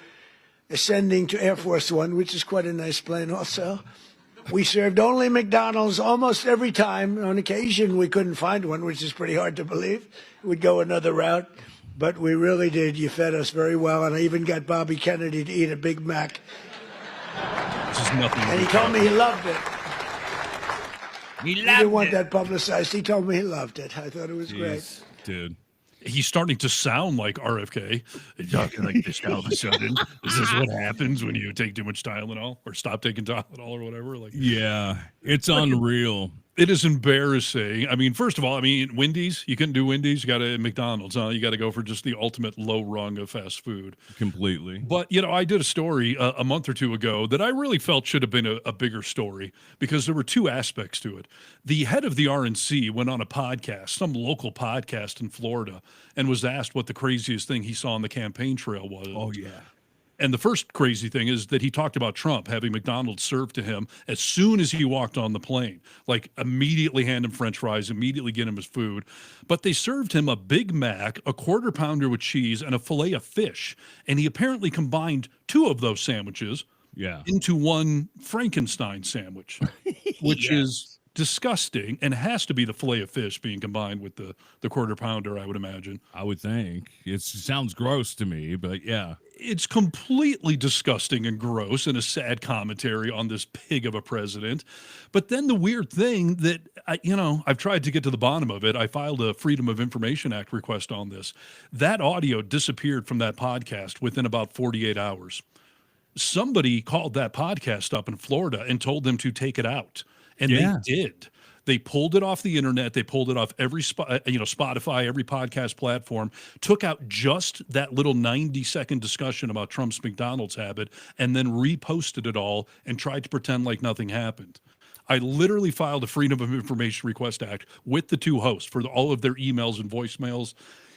ascending to Air Force One, which is quite a nice plane also, we served only McDonald's almost every time. On occasion, we couldn't find one, which is pretty hard to believe. We'd go another route, but we really did. You fed us very well, and I even got Bobby Kennedy to eat a Big Mac. Just nothing. And he told me he loved it. He didn't want that publicized. He told me he loved it. I thought it was great. Dude. He's starting to sound like RFK. He's talking like this all of a sudden. This is what happens when you take too much Tylenol or stop taking Tylenol or whatever. Like, yeah, it's unreal. It is embarrassing. I mean, first of all, Wendy's, you couldn't do Wendy's. You got to McDonald's. You got to go for just the ultimate low rung of fast food. Completely. But, I did a story a month or two ago that I really felt should have been a bigger story because there were two aspects to it. The head of the RNC went on a podcast, some local podcast in Florida, and was asked what the craziest thing he saw on the campaign trail was. Oh, yeah. And the first crazy thing is that he talked about Trump having McDonald's served to him as soon as he walked on the plane, like immediately hand him French fries, immediately get him his food. But they served him a Big Mac, a quarter pounder with cheese, and a fillet of fish. And he apparently combined two of those sandwiches into one Frankenstein sandwich, which is disgusting and has to be the fillet of fish being combined with the quarter pounder, I would imagine. I would think. It sounds gross to me, but yeah. It's completely disgusting and gross and a sad commentary on this pig of a president. But then the weird thing that, I've tried to get to the bottom of it. I filed a Freedom of Information Act request on this. That audio disappeared from that podcast within about 48 hours. Somebody called that podcast up in Florida and told them to take it out. And they did. They pulled it off the internet. They pulled it off every Spotify, every podcast platform, took out just that little 90-second discussion about Trump's McDonald's habit, and then reposted it all and tried to pretend like nothing happened. I literally filed a Freedom of Information Request Act with the two hosts for all of their emails and voicemails.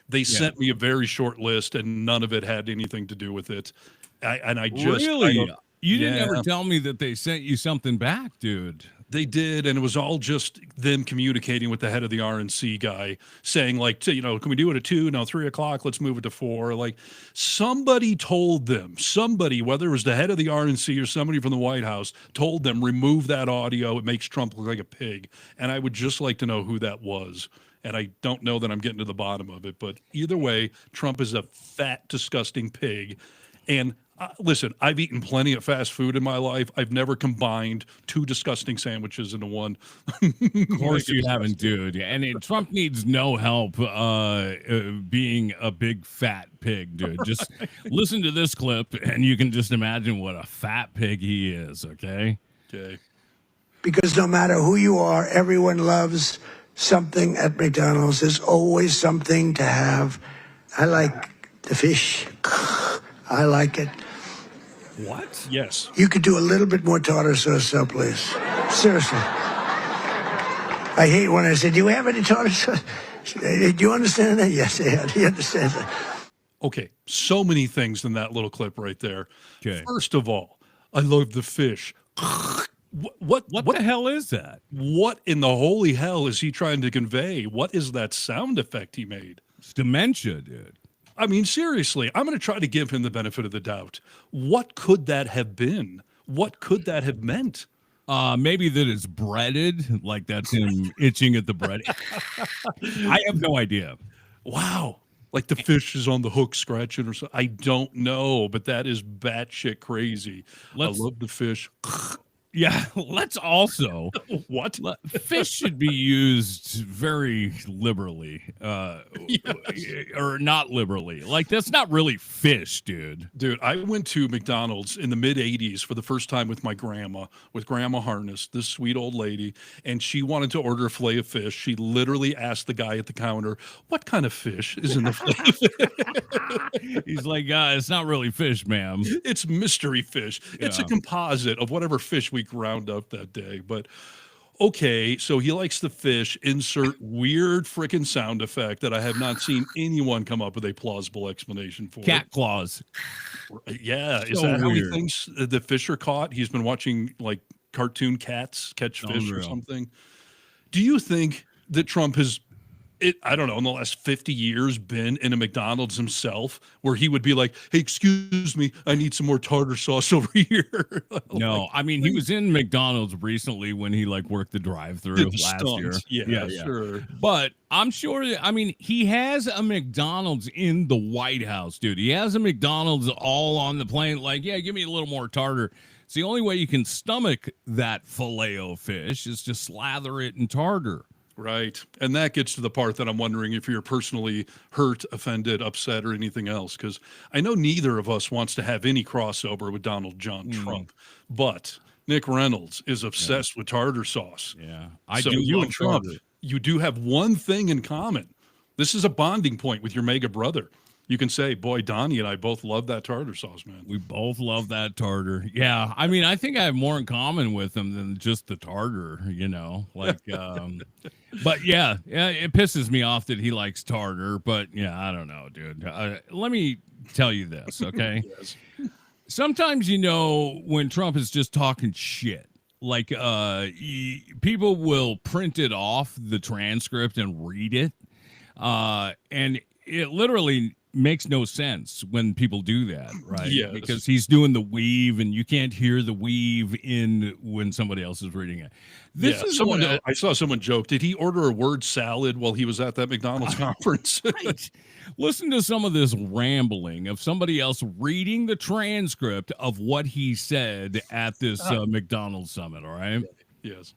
They sent me a very short list, and none of it had anything to do with it. Really? You didn't ever tell me that they sent you something back, dude. They did, and it was all just them communicating with the head of the RNC guy, saying like, can we do it at 2? No, 3 o'clock. Let's move it to 4. Like somebody told them, whether it was the head of the RNC or somebody from the White House, told them remove that audio. It makes Trump look like a pig. And I would just like to know who that was. And I don't know that I'm getting to the bottom of it, but either way, Trump is a fat, disgusting pig. And listen, I've eaten plenty of fast food in my life. I've never combined 2 disgusting sandwiches into one. Of course you haven't, dude. And Trump needs no help being a big fat pig, dude. Just listen to this clip, and you can just imagine what a fat pig he is, okay? Okay. Because no matter who you are, everyone loves something at McDonald's. There's always something to have. I like the fish. I like it. What? Yes. You could do a little bit more tartar sauce, though, please. Seriously. I hate when I say, do you have any tartar sauce? Do you understand that? Yes, he understands that. Okay, so many things in that little clip right there. Okay. First of all, I love the fish. What the hell is that? What in the holy hell is he trying to convey? What is that sound effect he made? It's dementia, dude. I mean, seriously, I'm going to try to give him the benefit of the doubt. What could that have been? What could that have meant? Maybe that it's breaded, like that's him itching at the bread. I have no idea. Wow. Like the fish is on the hook scratching or something. I don't know, but that is batshit crazy. I love the fish. Yeah, let's also what fish should be used very liberally, or not liberally. Like that's not really fish, dude. Dude, I went to McDonald's in the mid '80s for the first time with my grandma, with Grandma Harness, this sweet old lady, and she wanted to order a fillet of fish. She literally asked the guy at the counter, "What kind of fish is in the fillet?" He's like, "It's not really fish, ma'am. It's mystery fish. Yeah. It's a composite of whatever fish we ground up that day." But okay, so he likes the fish. Insert weird freaking sound effect that I have not seen anyone come up with a plausible explanation for. Cat claws. Yeah, is that how he thinks the fish are caught? He's been watching like cartoon cats catch fish or something. Do you think that Trump has, I don't know, in the last 50 years been in a McDonald's himself where he would be like, "Hey, excuse me, I need some more tartar sauce over here"? No, I mean, he was in McDonald's recently when he like worked the drive-through last year. Yeah, sure. But I'm sure, he has a McDonald's in the White House, dude. He has a McDonald's all on the plane. Like, yeah, give me a little more tartar. It's the only way you can stomach that filet-o-fish is to slather it in tartar. Right. And that gets to the part that I'm wondering if you're personally hurt, offended, upset, or anything else, because I know neither of us wants to have any crossover with Donald John Trump, but Nick Reynolds is obsessed with tartar sauce. Yeah. So you and Trump, you do have one thing in common. This is a bonding point with your mega brother. You can say, boy, Donnie and I both love that tartar sauce, man. We both love that tartar. Yeah. I mean, I think I have more in common with him than just the tartar, like, but yeah, it pisses me off that he likes tartar, but yeah, I don't know, dude. Let me tell you this, okay? Yes. Sometimes, when Trump is just talking shit, like, people will print it off the transcript and read it. And it literally makes no sense when people do that, right? Yeah, because he's doing the weave and you can't hear the weave in when somebody else is reading it. This is someone. I saw someone joke. Did he order a word salad while he was at that McDonald's conference? Right. Listen to some of this rambling of somebody else reading the transcript of what he said at this McDonald's summit. All right. Yes.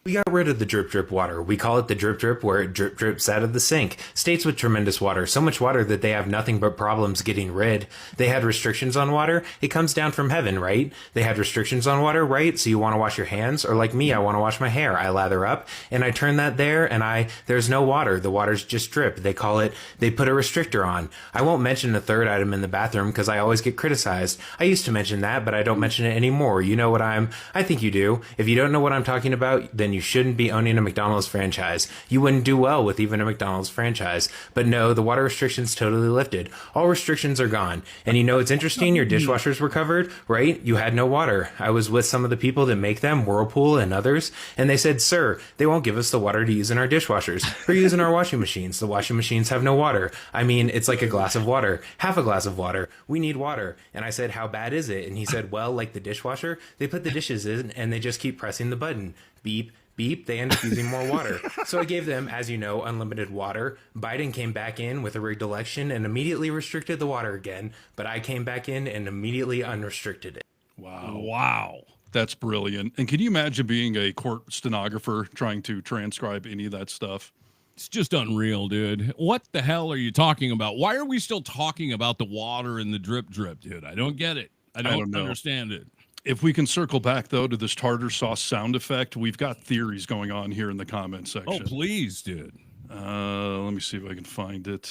We got rid of the drip drip water. We call it the drip drip where it drip drips out of the sink. States with tremendous water, so much water that they have nothing but problems getting rid. They had restrictions on water. It comes down from heaven, right? They had restrictions on water, right? So you want to wash your hands, or like me, I want to wash my hair. I lather up and I turn that there and there's no water. The water's just drip. They put a restrictor on. I won't mention the third item in the bathroom because I always get criticized. I used to mention that, but I don't mention it anymore. You know what I think you do. If you don't know what I'm talking about, then then you shouldn't be owning a McDonald's franchise. You wouldn't do well with even a McDonald's franchise. But no, the water restrictions totally lifted. All restrictions are gone. And you know, it's interesting, your dishwashers were covered, right? You had no water. I was with some of the people that make them, Whirlpool and others, and they said, sir, they won't give us the water to use in our dishwashers. We're using our washing machines. The washing machines have no water. I mean, it's like a glass of water, half a glass of water. We need water. And I said, how bad is it? And he said, well, like the dishwasher, they put the dishes in and they just keep pressing the button. Beep, beep, they end up using more water. So I gave them, as you know, unlimited water. Biden came back in with a rigged election and immediately restricted the water again. But I came back in and immediately unrestricted it. Wow. That's brilliant. And can you imagine being a court stenographer trying to transcribe any of that stuff? It's just unreal, dude. What the hell are you talking about? Why are we still talking about the water and the drip, dude? I don't get it. I don't understand it. If we can circle back, though, to this tartar sauce sound effect, we've got theories going on here in the comment section. Oh, please, dude. Let me see if I can find it.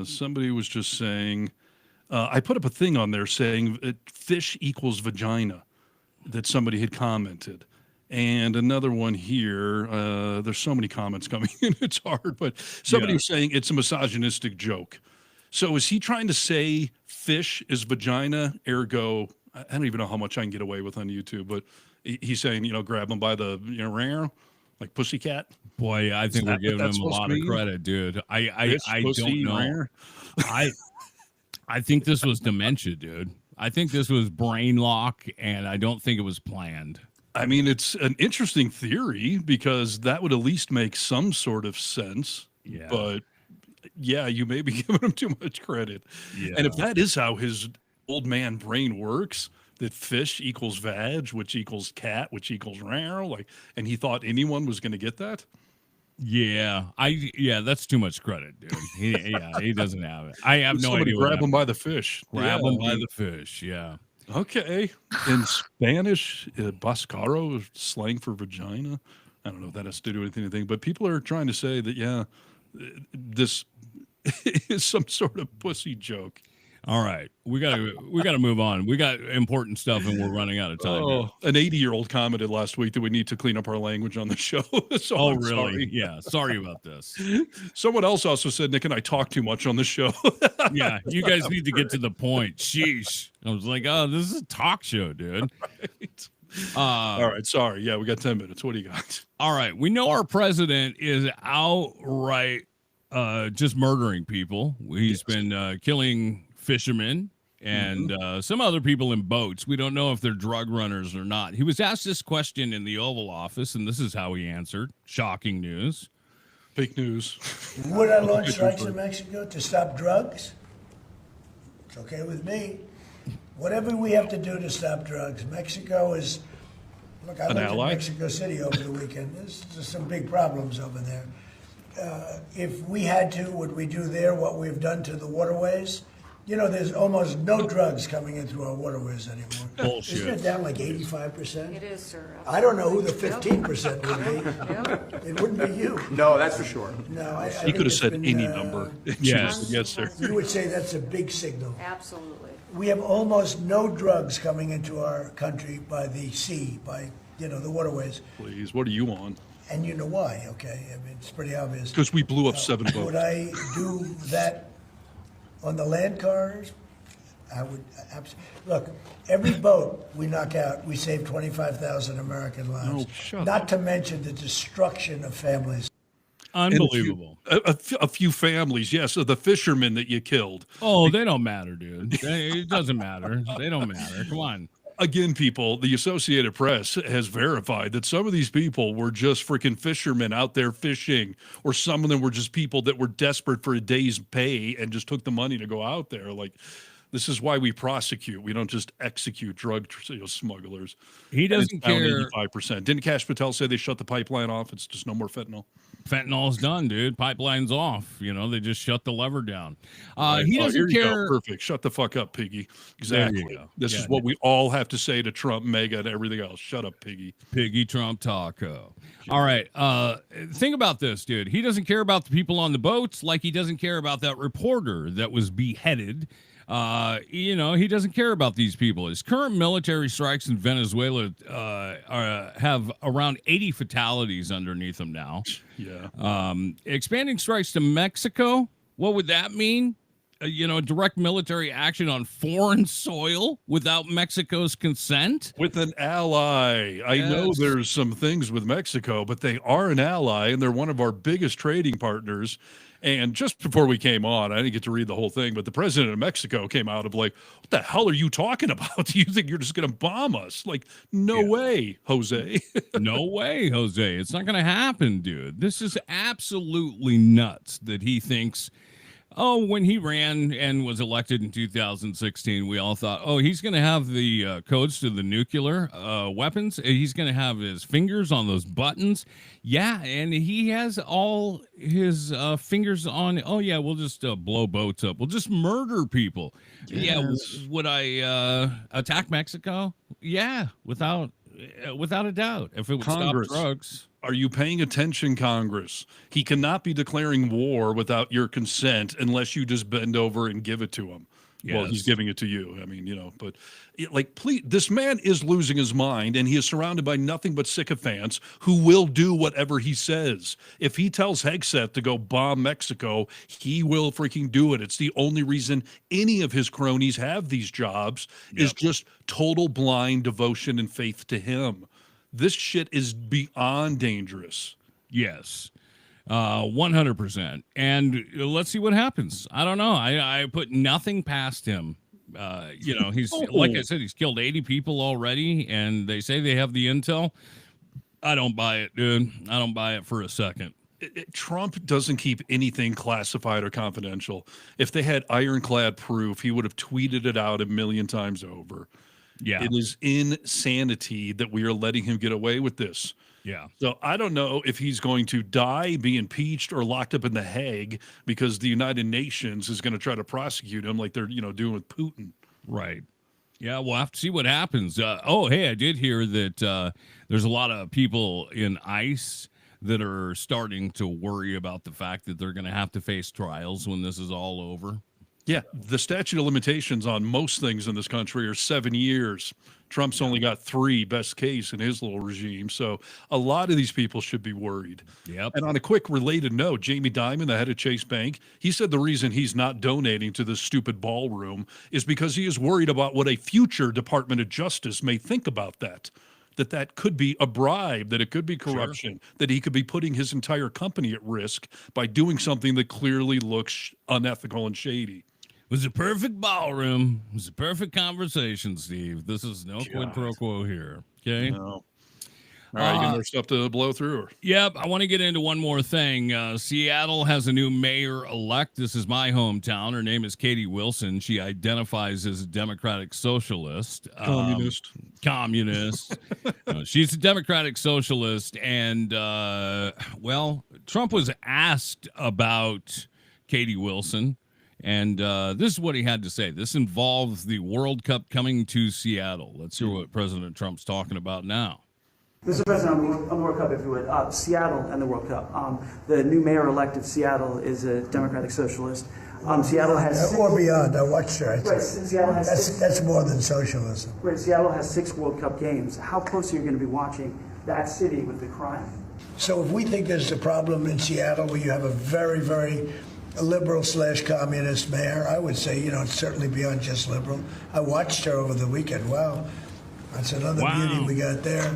Somebody was just saying, I put up a thing on there saying fish equals vagina that somebody had commented. And another one here, there's so many comments coming in, it's hard, but somebody was saying it's a misogynistic joke. So is he trying to say fish is vagina, ergo, I don't even know how much I can get away with on YouTube, but he's saying, you know, grab them by the, you know, rare, like pussycat. Boy, I think we're giving him a lot of credit, dude. I don't know. Rare? I think this was dementia, dude. I think this was brain lock, and I don't think it was planned. I mean, it's an interesting theory because that would at least make some sort of sense. Yeah. But yeah, you may be giving him too much credit. Yeah. And if that is how his old man brain works, that fish equals vag, which equals cat, which equals rare, like, and he thought anyone was going to get that. Yeah, that's too much credit, dude. He doesn't have it. I have no idea. Grab him by the fish. Grab him by the fish. Yeah. Okay. In Spanish, bascaro is slang for vagina. I don't know if that has to do with anything, but people are trying to say that, this is some sort of pussy joke. All right. We gotta move on. We got important stuff and we're running out of time. Oh, an 80-year-old commented last week that we need to clean up our language on the show. So oh, I'm really? Sorry. Yeah. Sorry about this. Someone else also said Nick and I talk too much on the show. Yeah. You guys need to get to the point. Sheesh. I was like, oh, this is a talk show, dude. Right. All right. Sorry. Yeah, we got 10 minutes. What do you got? All right. We know our president is outright just murdering people. He's been killing fishermen and some other people in boats. We don't know if they're drug runners or not. He was asked this question in the Oval Office, and this is how he answered. Shocking news. Fake news. Would I launch strikes in Mexico to stop drugs? It's okay with me. Whatever we have to do to stop drugs. Mexico is, look, I went to Mexico City over the weekend. There's some big problems over there. If we had to, would we do there what we've done to the waterways? You know, there's almost no drugs coming in through our waterways anymore. Bullshit. Isn't it down like 85%? It is, sir. I don't know who the 15% would be. It wouldn't be you. No, that's for sure. No, I He think could have it's said been, any number. Yes. Yes, sir. You would say that's a big signal. Absolutely. We have almost no drugs coming into our country by the sea, by, the waterways. Please, what are you on? And you know why, okay? I mean, it's pretty obvious. Because we blew up 7 boats. Would I do that on the land cars? I would look, every boat we knock out, we save 25,000 American lives. No, shut Not up. to mention the destruction of families. Unbelievable. A few families, yes. So the fishermen that you killed. Oh, they don't matter, dude. It doesn't matter. They don't matter. Come on. Again, people, the Associated Press has verified that some of these people were just freaking fishermen out there fishing, or some of them were just people that were desperate for a day's pay and just took the money to go out there. Like, this is why we prosecute. We don't just execute drug smugglers. He doesn't care. 85%. Didn't Kash Patel say they shut the pipeline off? It's just no more fentanyl. Fentanyl's done, dude. Pipeline's off. They just shut the lever down. Right. He doesn't care. Perfect. Shut the fuck up, Piggy. Exactly. This is what we all have to say to Trump, Mega, and everything else. Shut up, Piggy. Piggy Trump Taco. All right. Think about this, dude. He doesn't care about the people on the boats like he doesn't care about that reporter that was beheaded He doesn't care about these people. His current military strikes in Venezuela have around 80 fatalities underneath them now. Yeah. Expanding strikes to Mexico, what would that mean? Direct military action on foreign soil without Mexico's consent? With an ally. I know there's some things with Mexico, but they are an ally, and they're one of our biggest trading partners. And just before we came on, I didn't get to read the whole thing, but the president of Mexico came out of like, what the hell are you talking about? Do you think you're just going to bomb us? Like, no way, Jose. No way, Jose. It's not going to happen, dude. This is absolutely nuts that he thinks, when he ran and was elected in 2016, we all thought, he's going to have the codes to the nuclear weapons. He's going to have his fingers on those buttons. Yeah, and he has all his fingers on, we'll just blow boats up. We'll just murder people. Yes. Yeah, would I attack Mexico? Yeah, without a doubt. If it would Congress. Stop drugs. Are you paying attention, Congress? He cannot be declaring war without your consent unless you just bend over and give it to him. Yes. Well, he's giving it to you. I mean, but please, this man is losing his mind, and he is surrounded by nothing but sycophants who will do whatever he says. If he tells Hegseth to go bomb Mexico, he will freaking do it. It's the only reason any of his cronies have these jobs is just total blind devotion and faith to him. This shit is beyond dangerous. Yes, 100%. And let's see what happens. I don't know. I put nothing past him. He's like I said, he's killed 80 people already, and they say they have the intel. I don't buy it, dude. I don't buy it for a second. Trump doesn't keep anything classified or confidential. If they had ironclad proof, he would have tweeted it out a million times over. Yeah. It is insanity that we are letting him get away with this. Yeah. So I don't know if he's going to die, be impeached, or locked up in the Hague because the United Nations is going to try to prosecute him like they're, doing with Putin. Right. Yeah, we'll have to see what happens. Hey, I did hear that there's a lot of people in ICE that are starting to worry about the fact that they're going to have to face trials when this is all over. Yeah, the statute of limitations on most things in this country are 7 years. Trump's only got 3, best case in his little regime. So a lot of these people should be worried. Yep. And on a quick related note, Jamie Dimon, the head of Chase Bank, he said the reason he's not donating to this stupid ballroom is because he is worried about what a future Department of Justice may think about that could be a bribe, that it could be corruption, that he could be putting his entire company at risk by doing something that clearly looks unethical and shady. It was a perfect ballroom. It was a perfect conversation, Steve. This is no quid pro quo here. Okay. No. All right, you got more stuff to blow through? Or? Yep. I want to get into one more thing. Seattle has a new mayor-elect. This is my hometown. Her name is Katie Wilson. She identifies as a Democratic Socialist. Communist. She's a Democratic Socialist. And, Trump was asked about Katie Wilson. And this is what he had to say. This involves the World Cup coming to Seattle. Let's hear what President Trump's talking about now. Mr. President, on the World Cup, if you would, Seattle and the World Cup. The new mayor-elect of Seattle is a Democratic Socialist. Seattle has or beyond. I watched her. Right, Seattle has that's more than socialism. Right, Seattle has 6 World Cup games. How close are you going to be watching that city with the crime? So if we think there's a problem in Seattle where you have a very, very liberal/communist mayor, I would say, it's certainly beyond just liberal. I watched her over the weekend. Wow, that's another beauty we got there.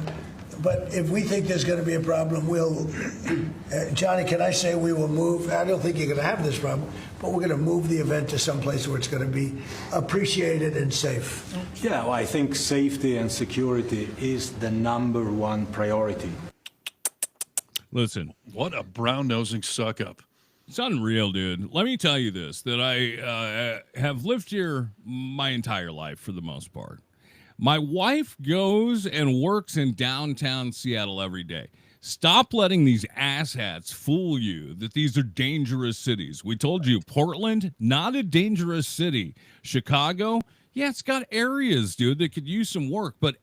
But if we think there's going to be a problem, we'll, Johnny, can I say we will move? I don't think you're going to have this problem, but we're going to move the event to some place where it's going to be appreciated and safe. Yeah, well, I think safety and security is the #1 priority. Listen, what a brown-nosing suck-up. It's unreal, dude. Let me tell you this, that I have lived here my entire life for the most part. My wife goes and works in downtown Seattle every day. Stop letting these asshats fool you that these are dangerous cities. We told you, Portland, not a dangerous city. Chicago, yeah, it's got areas, dude, that could use some work. But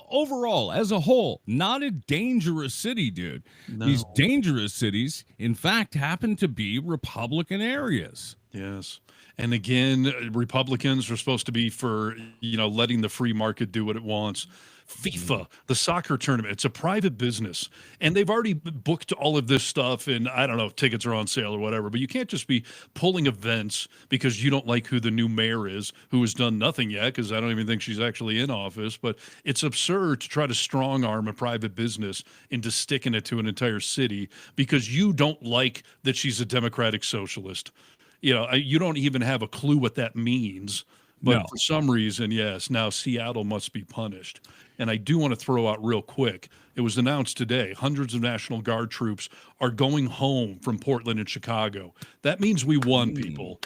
overall, as a whole, not a dangerous city, dude. No. These dangerous cities, in fact, happen to be Republican areas. Yes. And again, Republicans are supposed to be for, letting the free market do what it wants. FIFA, the soccer tournament, it's a private business. And they've already booked all of this stuff. And I don't know if tickets are on sale or whatever, but you can't just be pulling events because you don't like who the new mayor is, who has done nothing yet, because I don't even think she's actually in office. But it's absurd to try to strong arm a private business into sticking it to an entire city because you don't like that she's a democratic socialist. You don't even have a clue what that means. But for some reason, yes, now Seattle must be punished. And I do want to throw out real quick, it was announced today, hundreds of National Guard troops are going home from Portland and Chicago. That means we won, people.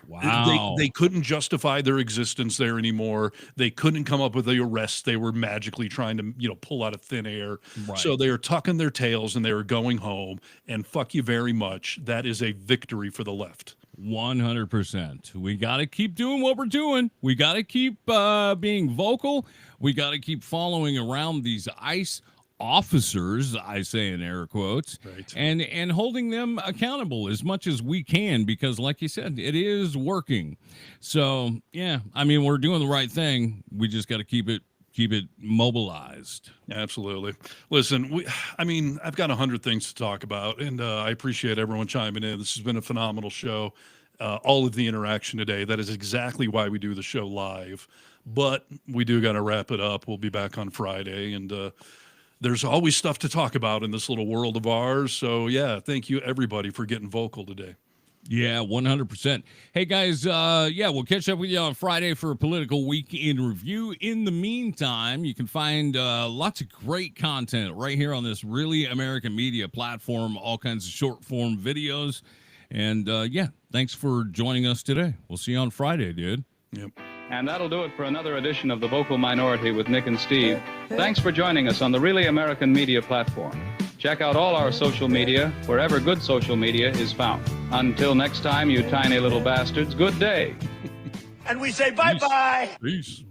Wow. They couldn't justify their existence there anymore. They couldn't come up with the arrests they were magically trying to, pull out of thin air. Right. So they are tucking their tails and they are going home. And fuck you very much. That is a victory for the left. 100%. We got to keep doing what we're doing. We got to keep being vocal. We got to keep following around these ICE officers, I say in air quotes, right, and holding them accountable as much as we can, because like you said, it is working. So yeah, I mean, we're doing the right thing. We just got to keep it mobilized. Absolutely. Listen, I've got 100 things to talk about, and I appreciate everyone chiming in. This has been a phenomenal show. All of the interaction today. That is exactly why we do the show live. But we do got to wrap it up. We'll be back on Friday, and there's always stuff to talk about in this little world of ours. So yeah, thank you everybody for getting vocal today. Yeah, 100%. Hey, guys, we'll catch up with you on Friday for a political week in review. In the meantime, you can find lots of great content right here on this Really American Media platform, all kinds of short-form videos. And, thanks for joining us today. We'll see you on Friday, dude. Yep. And that'll do it for another edition of The Vocal Minority with Nick and Steve. Thanks for joining us on the Really American Media platform. Check out all our social media wherever good social media is found. Until next time, you tiny little bastards, good day. And we say bye-bye. Peace.